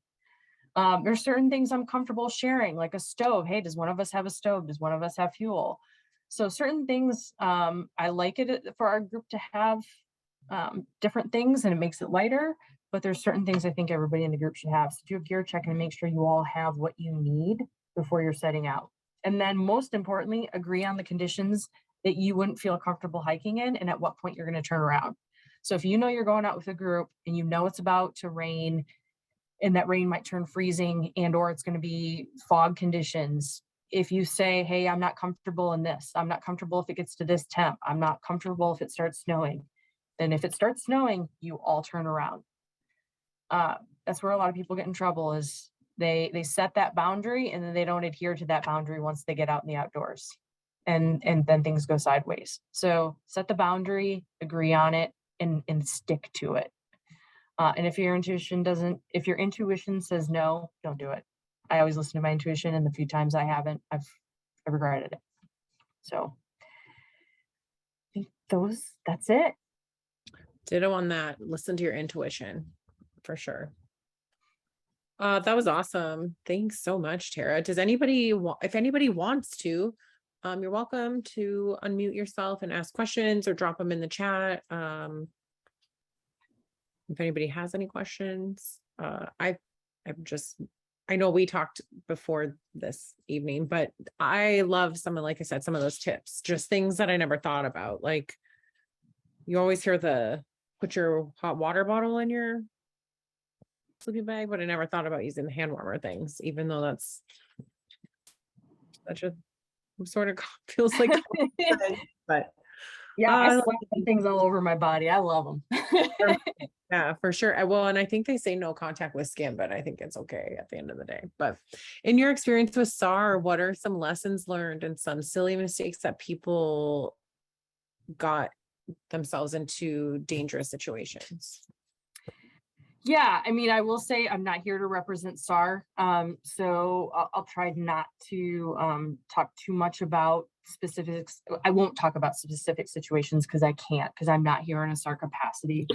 S2: There's certain things I'm comfortable sharing, like a stove. Hey, does one of us have a stove? Does one of us have fuel? So certain things, I like it for our group to have different things, and it makes it lighter, but there's certain things I think everybody in the group should have. So do a gear check and make sure you all have what you need before you're setting out. And then most importantly, agree on the conditions that you wouldn't feel comfortable hiking in and at what point you're going to turn around. So if you know you're going out with a group and you know it's about to rain, and that rain might turn freezing or it's going to be fog conditions. If you say, hey, I'm not comfortable in this, I'm not comfortable if it gets to this temp, I'm not comfortable if it starts snowing, then if it starts snowing, you all turn around. That's where a lot of people get in trouble is they set that boundary and then they don't adhere to that boundary once they get out in the outdoors. And then things go sideways. So set the boundary, agree on it, and stick to it. And if your intuition says no, don't do it. I always listen to my intuition, and the few times I haven't, I've regretted it. So I think that's it.
S1: Ditto on that. Listen to your intuition for sure. That was awesome. Thanks so much, Tara. Does anybody if anybody wants to, you're welcome to unmute yourself and ask questions or drop them in the chat. If anybody has any questions, I know we talked before this evening, but I love like I said, some of those tips, just things that I never thought about. Like you always hear put your hot water bottle in your sleeping bag, but I never thought about using the hand warmer things, even though that's such a sort of feels like, but
S2: yeah, I slap things all over my body. I love them.
S1: yeah, for sure. And I think they say no contact with skin, but I think it's okay at the end of the day. But in your experience with SAR, what are some lessons learned and some silly mistakes that people got themselves into dangerous situations?
S2: Yeah, I mean, I will say I'm not here to represent SAR, so I'll try not to talk too much about specifics. I won't talk about specific situations because I can't, because I'm not here in a SAR capacity.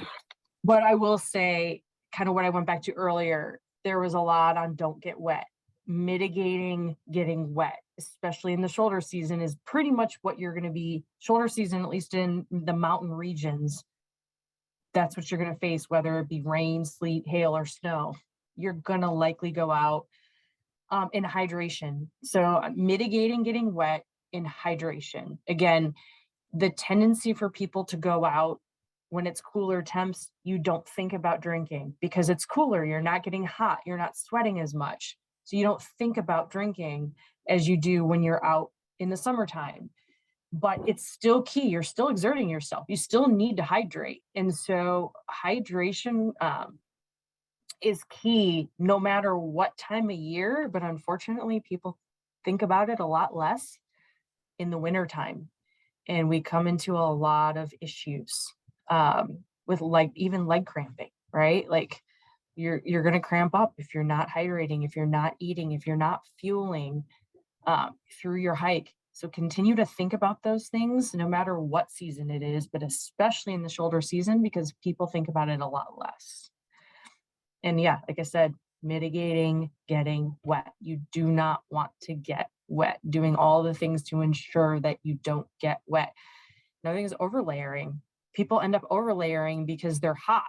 S2: But I will say, kind of what I went back to earlier, there was a lot on don't get wet. Mitigating getting wet, especially in the shoulder season, is pretty much what you're going to be, shoulder season, at least in the mountain regions. That's what you're going to face, whether it be rain, sleet, hail, or snow. You're going to likely go out in hydration. So mitigating getting wet in hydration. Again, the tendency for people to go out when it's cooler temps, you don't think about drinking because it's cooler. You're not getting hot. You're not sweating as much. So you don't think about drinking as you do when you're out in the summertime. But it's still key. You're still exerting yourself. You still need to hydrate. And so hydration is key no matter what time of year. But unfortunately, people think about it a lot less in the wintertime. And we come into a lot of issues with even leg cramping, right? Like you're going to cramp up if you're not hydrating, if you're not eating, if you're not fueling through your hike. So continue to think about those things no matter what season it is, but especially in the shoulder season, because people think about it a lot less. And yeah, like I said, mitigating getting wet. You do not want to get wet, doing all the things to ensure that you don't get wet. Another thing is overlayering. People end up overlayering because they're hot,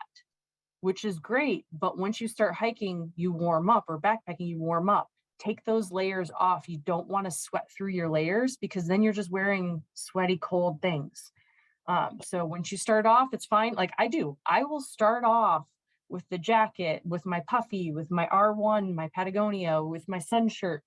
S2: which is great. But once you start hiking, you warm up, or backpacking, you warm up. Take those layers off. You don't want to sweat through your layers because then you're just wearing sweaty, cold things. So once you start off, it's fine. Like I do. I will start off with the jacket, with my puffy, with my R1, my Patagonia, with my sun shirt.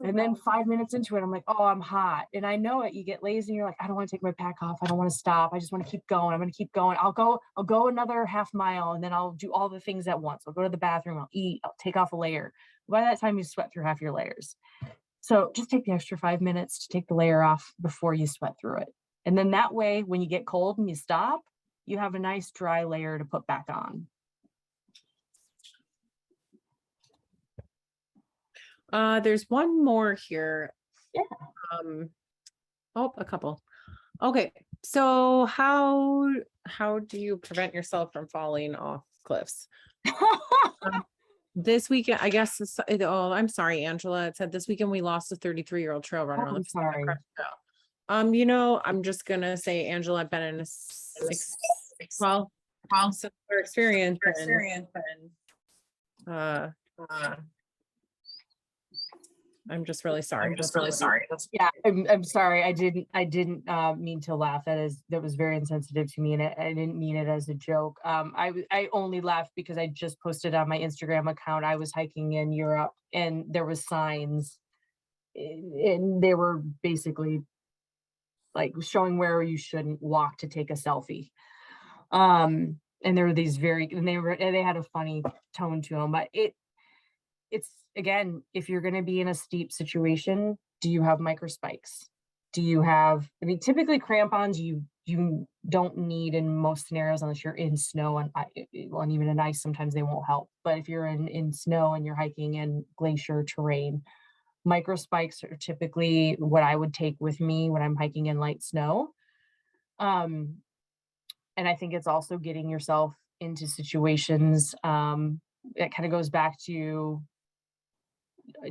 S2: And then 5 minutes into it, I'm like, oh, I'm hot. And I know it. You get lazy and you're like, I don't want to take my pack off. I don't want to stop. I just want to keep going. I'm going to keep going. I'll go another half mile and then I'll do all the things at once. I'll go to the bathroom. I'll eat. I'll take off a layer. By that time, you sweat through half your layers. So just take the extra 5 minutes to take the layer off before you sweat through it. And then that way, when you get cold and you stop, you have a nice dry layer to put back on.
S1: There's one more here.
S2: Yeah.
S1: A couple. Okay. So how do you prevent yourself from falling off cliffs? This weekend, I guess, I'm sorry, Angela. It said this weekend we lost a 33-year-old trail runner on the
S2: sorry.
S1: trail. I'm just gonna say, Angela, I've been in a similar experience and I'm just really sorry.
S2: Yeah, I'm sorry. I didn't mean to laugh. That was very insensitive to me, and I didn't mean it as a joke. I only laughed because I just posted on my Instagram account. I was hiking in Europe, and there was signs, and they were basically like showing where you shouldn't walk to take a selfie. And there were these they had a funny tone to them, but it's again, if you're going to be in a steep situation, do you have micro spikes? Do you have, typically crampons, you you don't need in most scenarios, unless you're in snow and well, and even in ice, sometimes they won't help. But if you're in snow and you're hiking in glacier terrain, micro spikes are typically what I would take with me when I'm hiking in light snow. Um, and I think it's also getting yourself into situations, that kind of goes back to,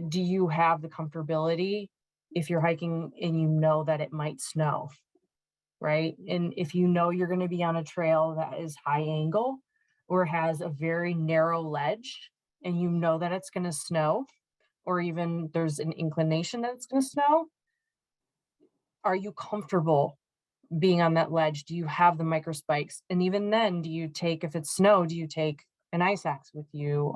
S2: do you have the comfortability if you're hiking and you know that it might snow, right? And if you know you're going to be on a trail that is high angle or has a very narrow ledge and you know that it's going to snow, or even there's an inclination that it's going to snow, are you comfortable being on that ledge? Do you have the micro spikes? And even then, do you take, if it's snow, do you take an ice axe with you?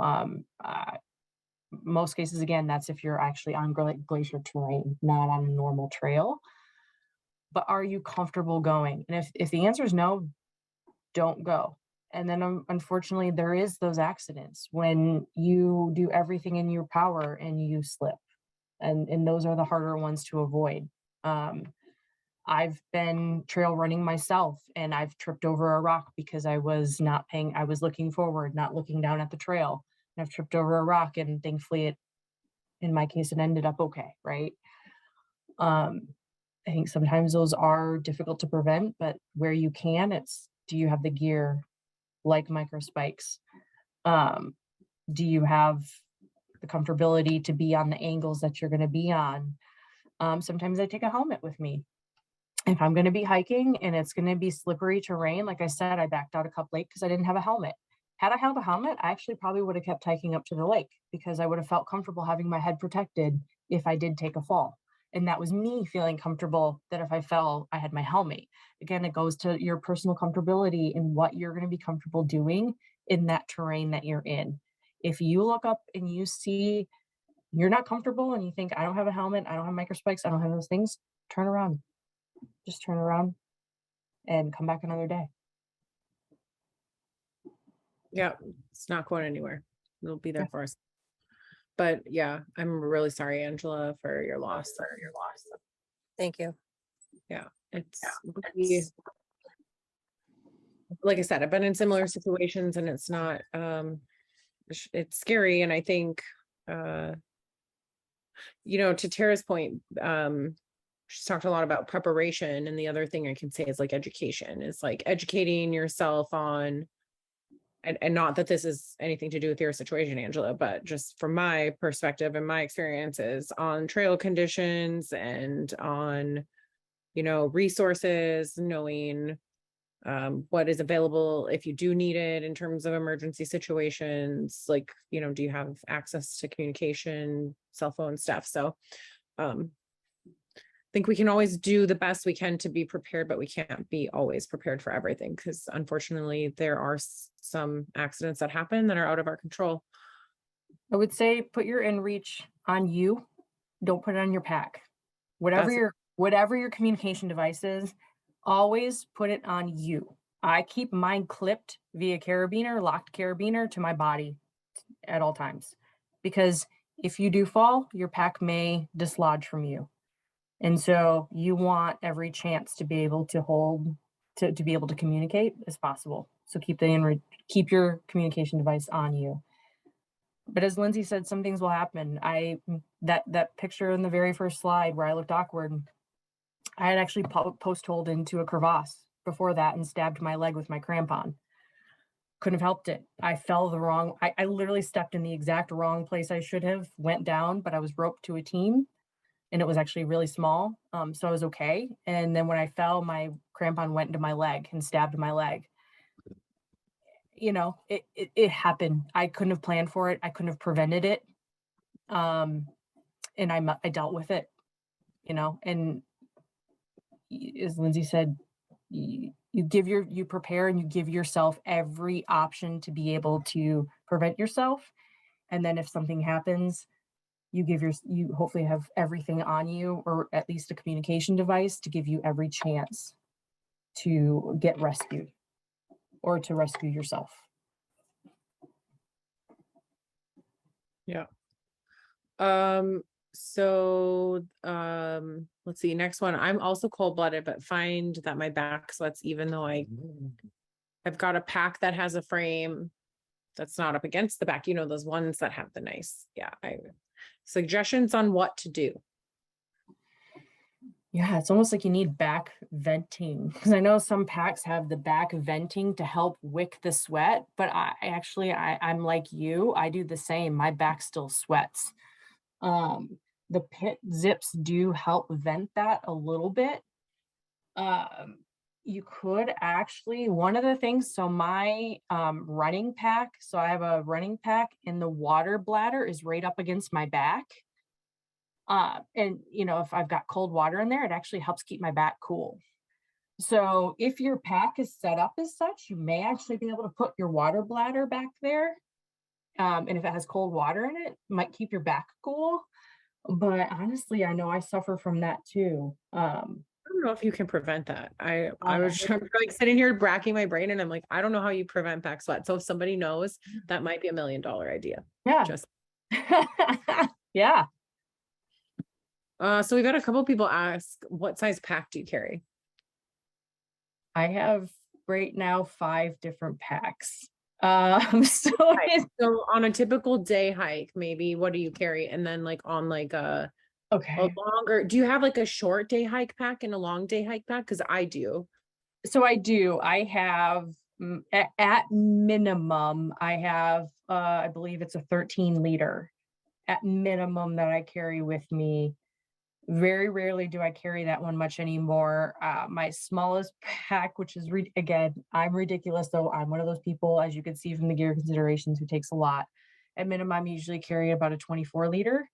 S2: Most cases, again, that's if you're actually on glacier terrain, not on a normal trail. But are you comfortable going? And if the answer is no, don't go. And then unfortunately, there is those accidents when you do everything in your power and you slip. And those are the harder ones to avoid. I've been trail running myself and I've tripped over a rock because I was looking forward, not looking down at the trail. And I've tripped over a rock and thankfully in my case, it ended up okay, right? I think sometimes those are difficult to prevent, but where you can, do you have the gear like micro spikes? Do you have the comfortability to be on the angles that you're going to be on? Sometimes I take a helmet with me. If I'm going to be hiking and it's going to be slippery terrain, like I said, I backed out a cup lake because I didn't have a helmet. Had I had a helmet, I actually probably would have kept hiking up to the lake because I would have felt comfortable having my head protected if I did take a fall. And that was me feeling comfortable that if I fell, I had my helmet. Again, it goes to your personal comfortability and what you're going to be comfortable doing in that terrain that you're in. If you look up and you see you're not comfortable and you think, I don't have a helmet, I don't have micro spikes, I don't have those things, turn around. Just turn around and come back another day.
S1: Yeah, it's not going anywhere. It'll be there for us. But yeah, I'm really sorry, Angela, for your loss.
S3: Thank you.
S1: Yeah, like I said, I've been in similar situations and it's not, it's scary. And I think, to Tara's point, she's talked a lot about preparation. And the other thing I can say is like education, is like educating yourself on, and not that this is anything to do with your situation, Angela, but just from my perspective and my experiences on trail conditions and on, resources, knowing what is available if you do need it in terms of emergency situations, like, do you have access to communication, cell phone stuff? So I think we can always do the best we can to be prepared, but we can't be always prepared for everything because unfortunately there are some accidents that happen that are out of our control.
S2: I would say put your inReach on you. Don't put it on your pack. Whatever your communication device is, always put it on you. I keep mine clipped via locked carabiner to my body at all times, because if you do fall, your pack may dislodge from you. And so you want every chance to be able to be able to communicate as possible. So keep your communication device on you. But as Lindsay said, some things will happen. That picture in the very first slide where I looked awkward, I had actually post-holed into a crevasse before that and stabbed my leg with my crampon. Couldn't have helped it. I fell I literally stepped in the exact wrong place I should have, went down, but I was roped to a team and it was actually really small. So I was okay. And then when I fell, my crampon went into my leg and stabbed my leg. It happened. I couldn't have planned for it. I couldn't have prevented it. And I dealt with it, and as Lindsay said, you prepare and you give yourself every option to be able to prevent yourself. And then if something happens, you hopefully have everything on you, or at least a communication device to give you every chance to get rescued or to rescue yourself.
S1: Yeah. So, let's see, next one. I'm also cold-blooded, but find that my back sweats even though I've got a pack that has a frame that's not up against the back. You know, those ones that have the nice, suggestions on what to do.
S2: Yeah, it's almost like you need back venting because I know some packs have the back venting to help wick the sweat, but I'm like you, I do the same. My back still sweats. Um, the pit zips do help vent that a little bit. Um, you could actually, one of the things, so my running pack, so I have a running pack and the water bladder is right up against my back. And you know, if I've got cold water in there, it actually helps keep my back cool. So if your pack is set up as such, you may actually be able to put your water bladder back there. And if it has cold water in it, might keep your back cool. But honestly, I know I suffer from that too.
S1: I don't know if you can prevent that. I
S2: Uh,
S1: was like sitting here bracking my brain and I'm like, I don't know how you prevent back sweat. So if somebody knows, that might be $1 million idea.
S2: yeah.
S1: Just
S2: Yeah.
S1: so we've had a couple people ask, what size pack do you carry?
S2: I have right now 5 different packs. So
S1: Right. So on a typical day hike, maybe what do you carry? And then like on like a
S2: okay.
S1: longer, do you have like a short day hike pack and a long day hike pack? Because I do.
S2: So I do. I have at minimum, I have I believe it's a 13 liter at minimum that I carry with me. Very rarely do I carry that one much anymore. My smallest pack, which is again, I'm ridiculous though. I'm one of those people, as you can see from the gear considerations, who takes a lot. At minimum, I usually carry about a 24 liter.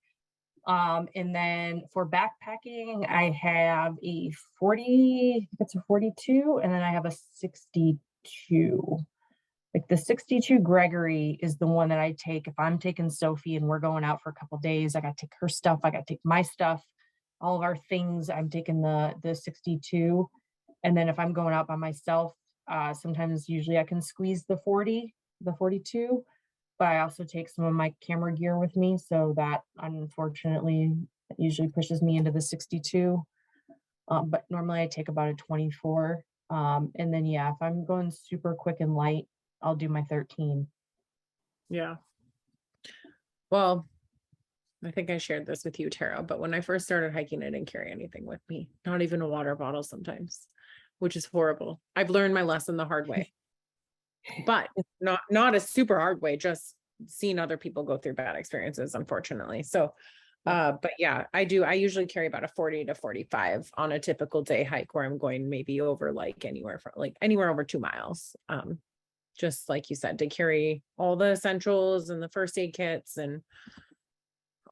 S2: And then for backpacking, I have a 40, I think it's a 42, and then I have a 62. Like the 62 Gregory is the one that I take if I'm taking Sophie and we're going out for a couple days. I got to take her stuff, I got to take my stuff, all of our things. I'm taking the 62. And then if I'm going out by myself, sometimes usually I can squeeze the 40, the 42, but I also take some of my camera gear with me. So that unfortunately usually pushes me into the 62. But normally I take about a 24. And then, yeah, if I'm going super quick and light, I'll do my 13.
S1: Yeah. Well, I think I shared this with you, Tara, but when I first started hiking, I didn't carry anything with me, not even a water bottle sometimes, which is horrible. I've learned my lesson the hard way, but not a super hard way, just seeing other people go through bad experiences, unfortunately. So, but yeah, I usually carry about a 40 to 45 on a typical day hike where I'm going maybe over like anywhere over 2 miles. Just like you said, to carry all the essentials and the first aid kits and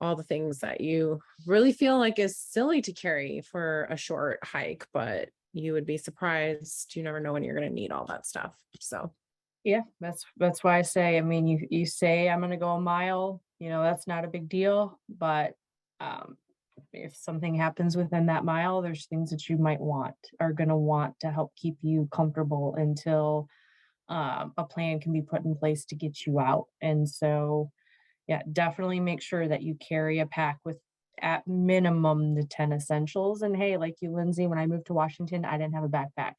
S1: all the things that you really feel like is silly to carry for a short hike, but you would be surprised. You never know when you're going to need all that stuff. So
S2: Yeah, that's why I say, I mean, you say I'm gonna go a mile, you know, that's not a big deal, but um if something happens within that mile, there's things that you might are gonna want to help keep you comfortable until a plan can be put in place to get you out. And so, yeah, definitely make sure that you carry a pack with at minimum the 10 essentials. And hey, like you, Lindsay, when I moved to Washington, I didn't have a backpack.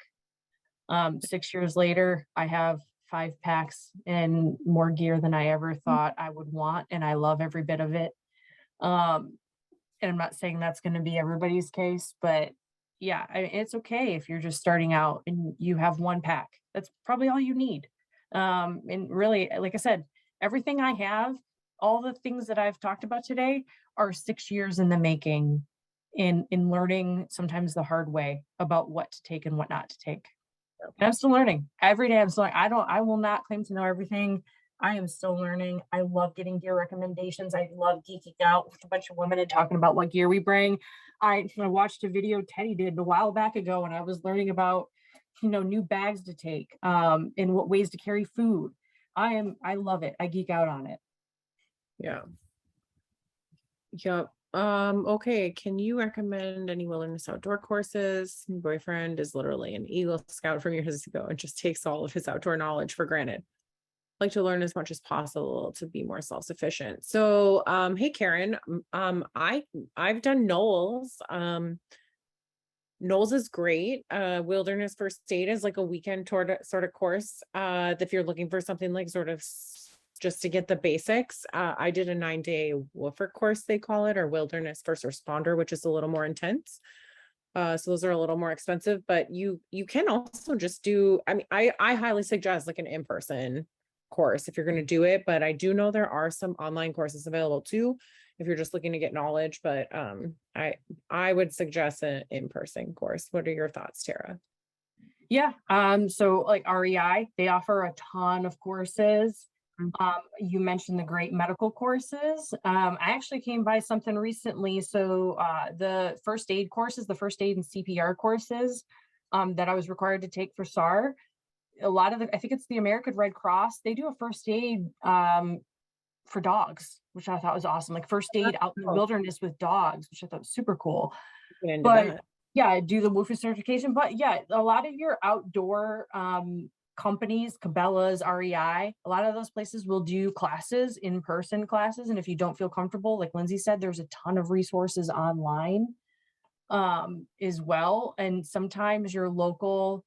S2: 6 years later, I have 5 packs and more gear than I ever thought I would want, and I love every bit of it. Um, and I'm not saying that's going to be everybody's case, but yeah, it's okay if you're just starting out and you have 1 pack. That's probably all you need. And really, like I said, everything I have, all the things that I've talked about today are 6 years in the making in learning sometimes the hard way about what to take and what not to take. And I'm still learning. Every day I'm still learning. I will not claim to know everything. I am still learning. I love getting gear recommendations. I love geeking out with a bunch of women and talking about what gear we bring. I watched a video Teddy did a while back ago, and I was learning about, you know, new bags to take, and what ways to carry food. I love it. I geek out on it.
S1: yeah. Yep. Okay. Can you recommend any wilderness outdoor courses? My boyfriend is literally an Eagle Scout from years ago and just takes all of his outdoor knowledge for granted. like to learn as much as possible to be more self-sufficient. So, hey, Karen, I've done Knowles. Knowles is great. Wilderness First Aid is like a weekend sort of course. If you're looking for something like sort of just to get the basics. I did a 9-day woofer course, they call it, or Wilderness First Responder, which is a little more intense. So those are a little more expensive, but you can also just do, I mean, I highly suggest like an in-person course if you're going to do it, but I do know there are some online courses available too if you're just looking to get knowledge, but I would suggest an in-person course. What are your thoughts, Tara?
S2: Yeah. So like REI, they offer a ton of courses. You mentioned the great medical courses. I actually came by something recently. So the first aid courses, the first aid and CPR courses that I was required to take for SAR, a lot of I think it's the American Red Cross, they do a first aid for dogs, which I thought was awesome. Like first aid out in the wilderness with dogs, which I thought was super cool. But yeah, I do the WUFA certification. But yeah, a lot of your outdoor companies, Cabela's, REI, a lot of those places will do classes, in-person classes. And if you don't feel comfortable, like Lindsay said, there's a ton of resources online as well. And sometimes your local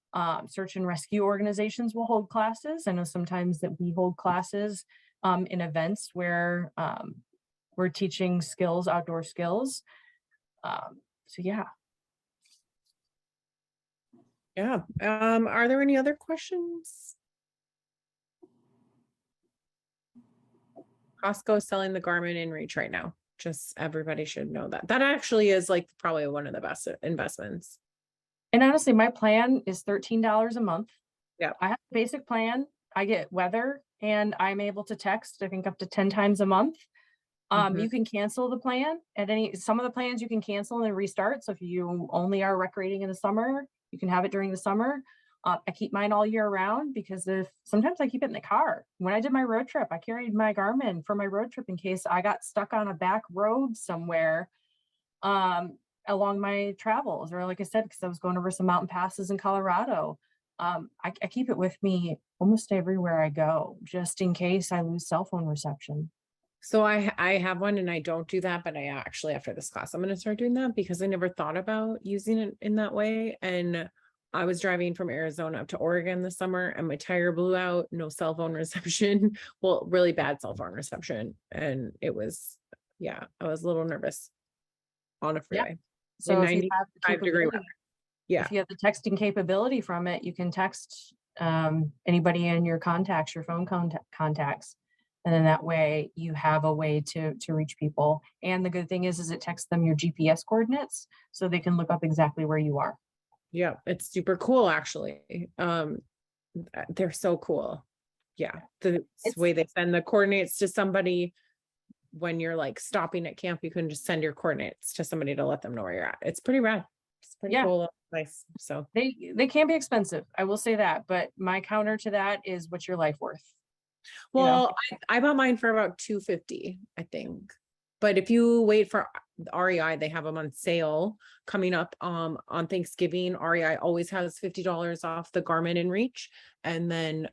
S2: search and rescue organizations will hold classes. I know sometimes that we hold classes in events where we're teaching skills, outdoor skills. So yeah.
S1: Yeah. Are there any other questions? Costco is selling the Garmin InReach right now. Just everybody should know that. That actually is like probably one of the best investments.
S2: And honestly, my plan is $13 a month.
S1: Yeah.
S2: I have a basic plan. I get weather and I'm able to text, I think up to 10 times a month. You can cancel the plan at some of the plans you can cancel and restart. So if you only are recreating in the summer, you can have it during the summer. I keep mine all year round because sometimes I keep it in the car. When I did my road trip, I carried my Garmin for my road trip in case I got stuck on a back road somewhere along my travels, or like I said, because I was going over some mountain passes in Colorado. I keep it with me almost everywhere I go, just in case I lose cell phone reception.
S1: So I have one and I don't do that, but I actually, after this class, I'm going to start doing that because I never thought about using it in that way. And I was driving from Arizona up to Oregon this summer and my tire blew out, no cell phone reception. Well, really bad cell phone reception. And it was, yeah, I was a little nervous on a freeway.
S2: Yeah. So if you have the
S1: 95-degree weather. Yeah.
S2: If you have the texting capability from it, you can text anybody in your contacts, your phone contacts. And then that way you have a way to reach people. And the good thing is it texts them your GPS coordinates so they can look up exactly where you are.
S1: Yeah, it's super cool actually. They're so cool. Yeah, the way they send the coordinates to somebody when you're like stopping at camp, you can just send your coordinates to somebody to let them know where you're at. It's pretty rad. It's pretty cool. Nice. So
S2: they can be expensive, I will say that, but my counter to that is what's your life worth?
S1: Well, I bought mine for about $250, I think. But if you wait for REI, they have them on sale coming up on Thanksgiving. REI always has $50 off the Garmin InReach. And then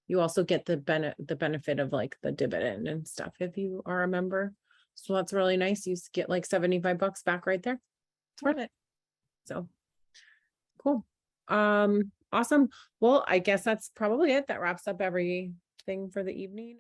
S1: you also get the benefit of like the dividend and stuff if you are a member. So that's really nice. You get like $75 back right there. It's worth it. So cool. Awesome. Well, I guess that's probably it. That wraps up everything for the evening.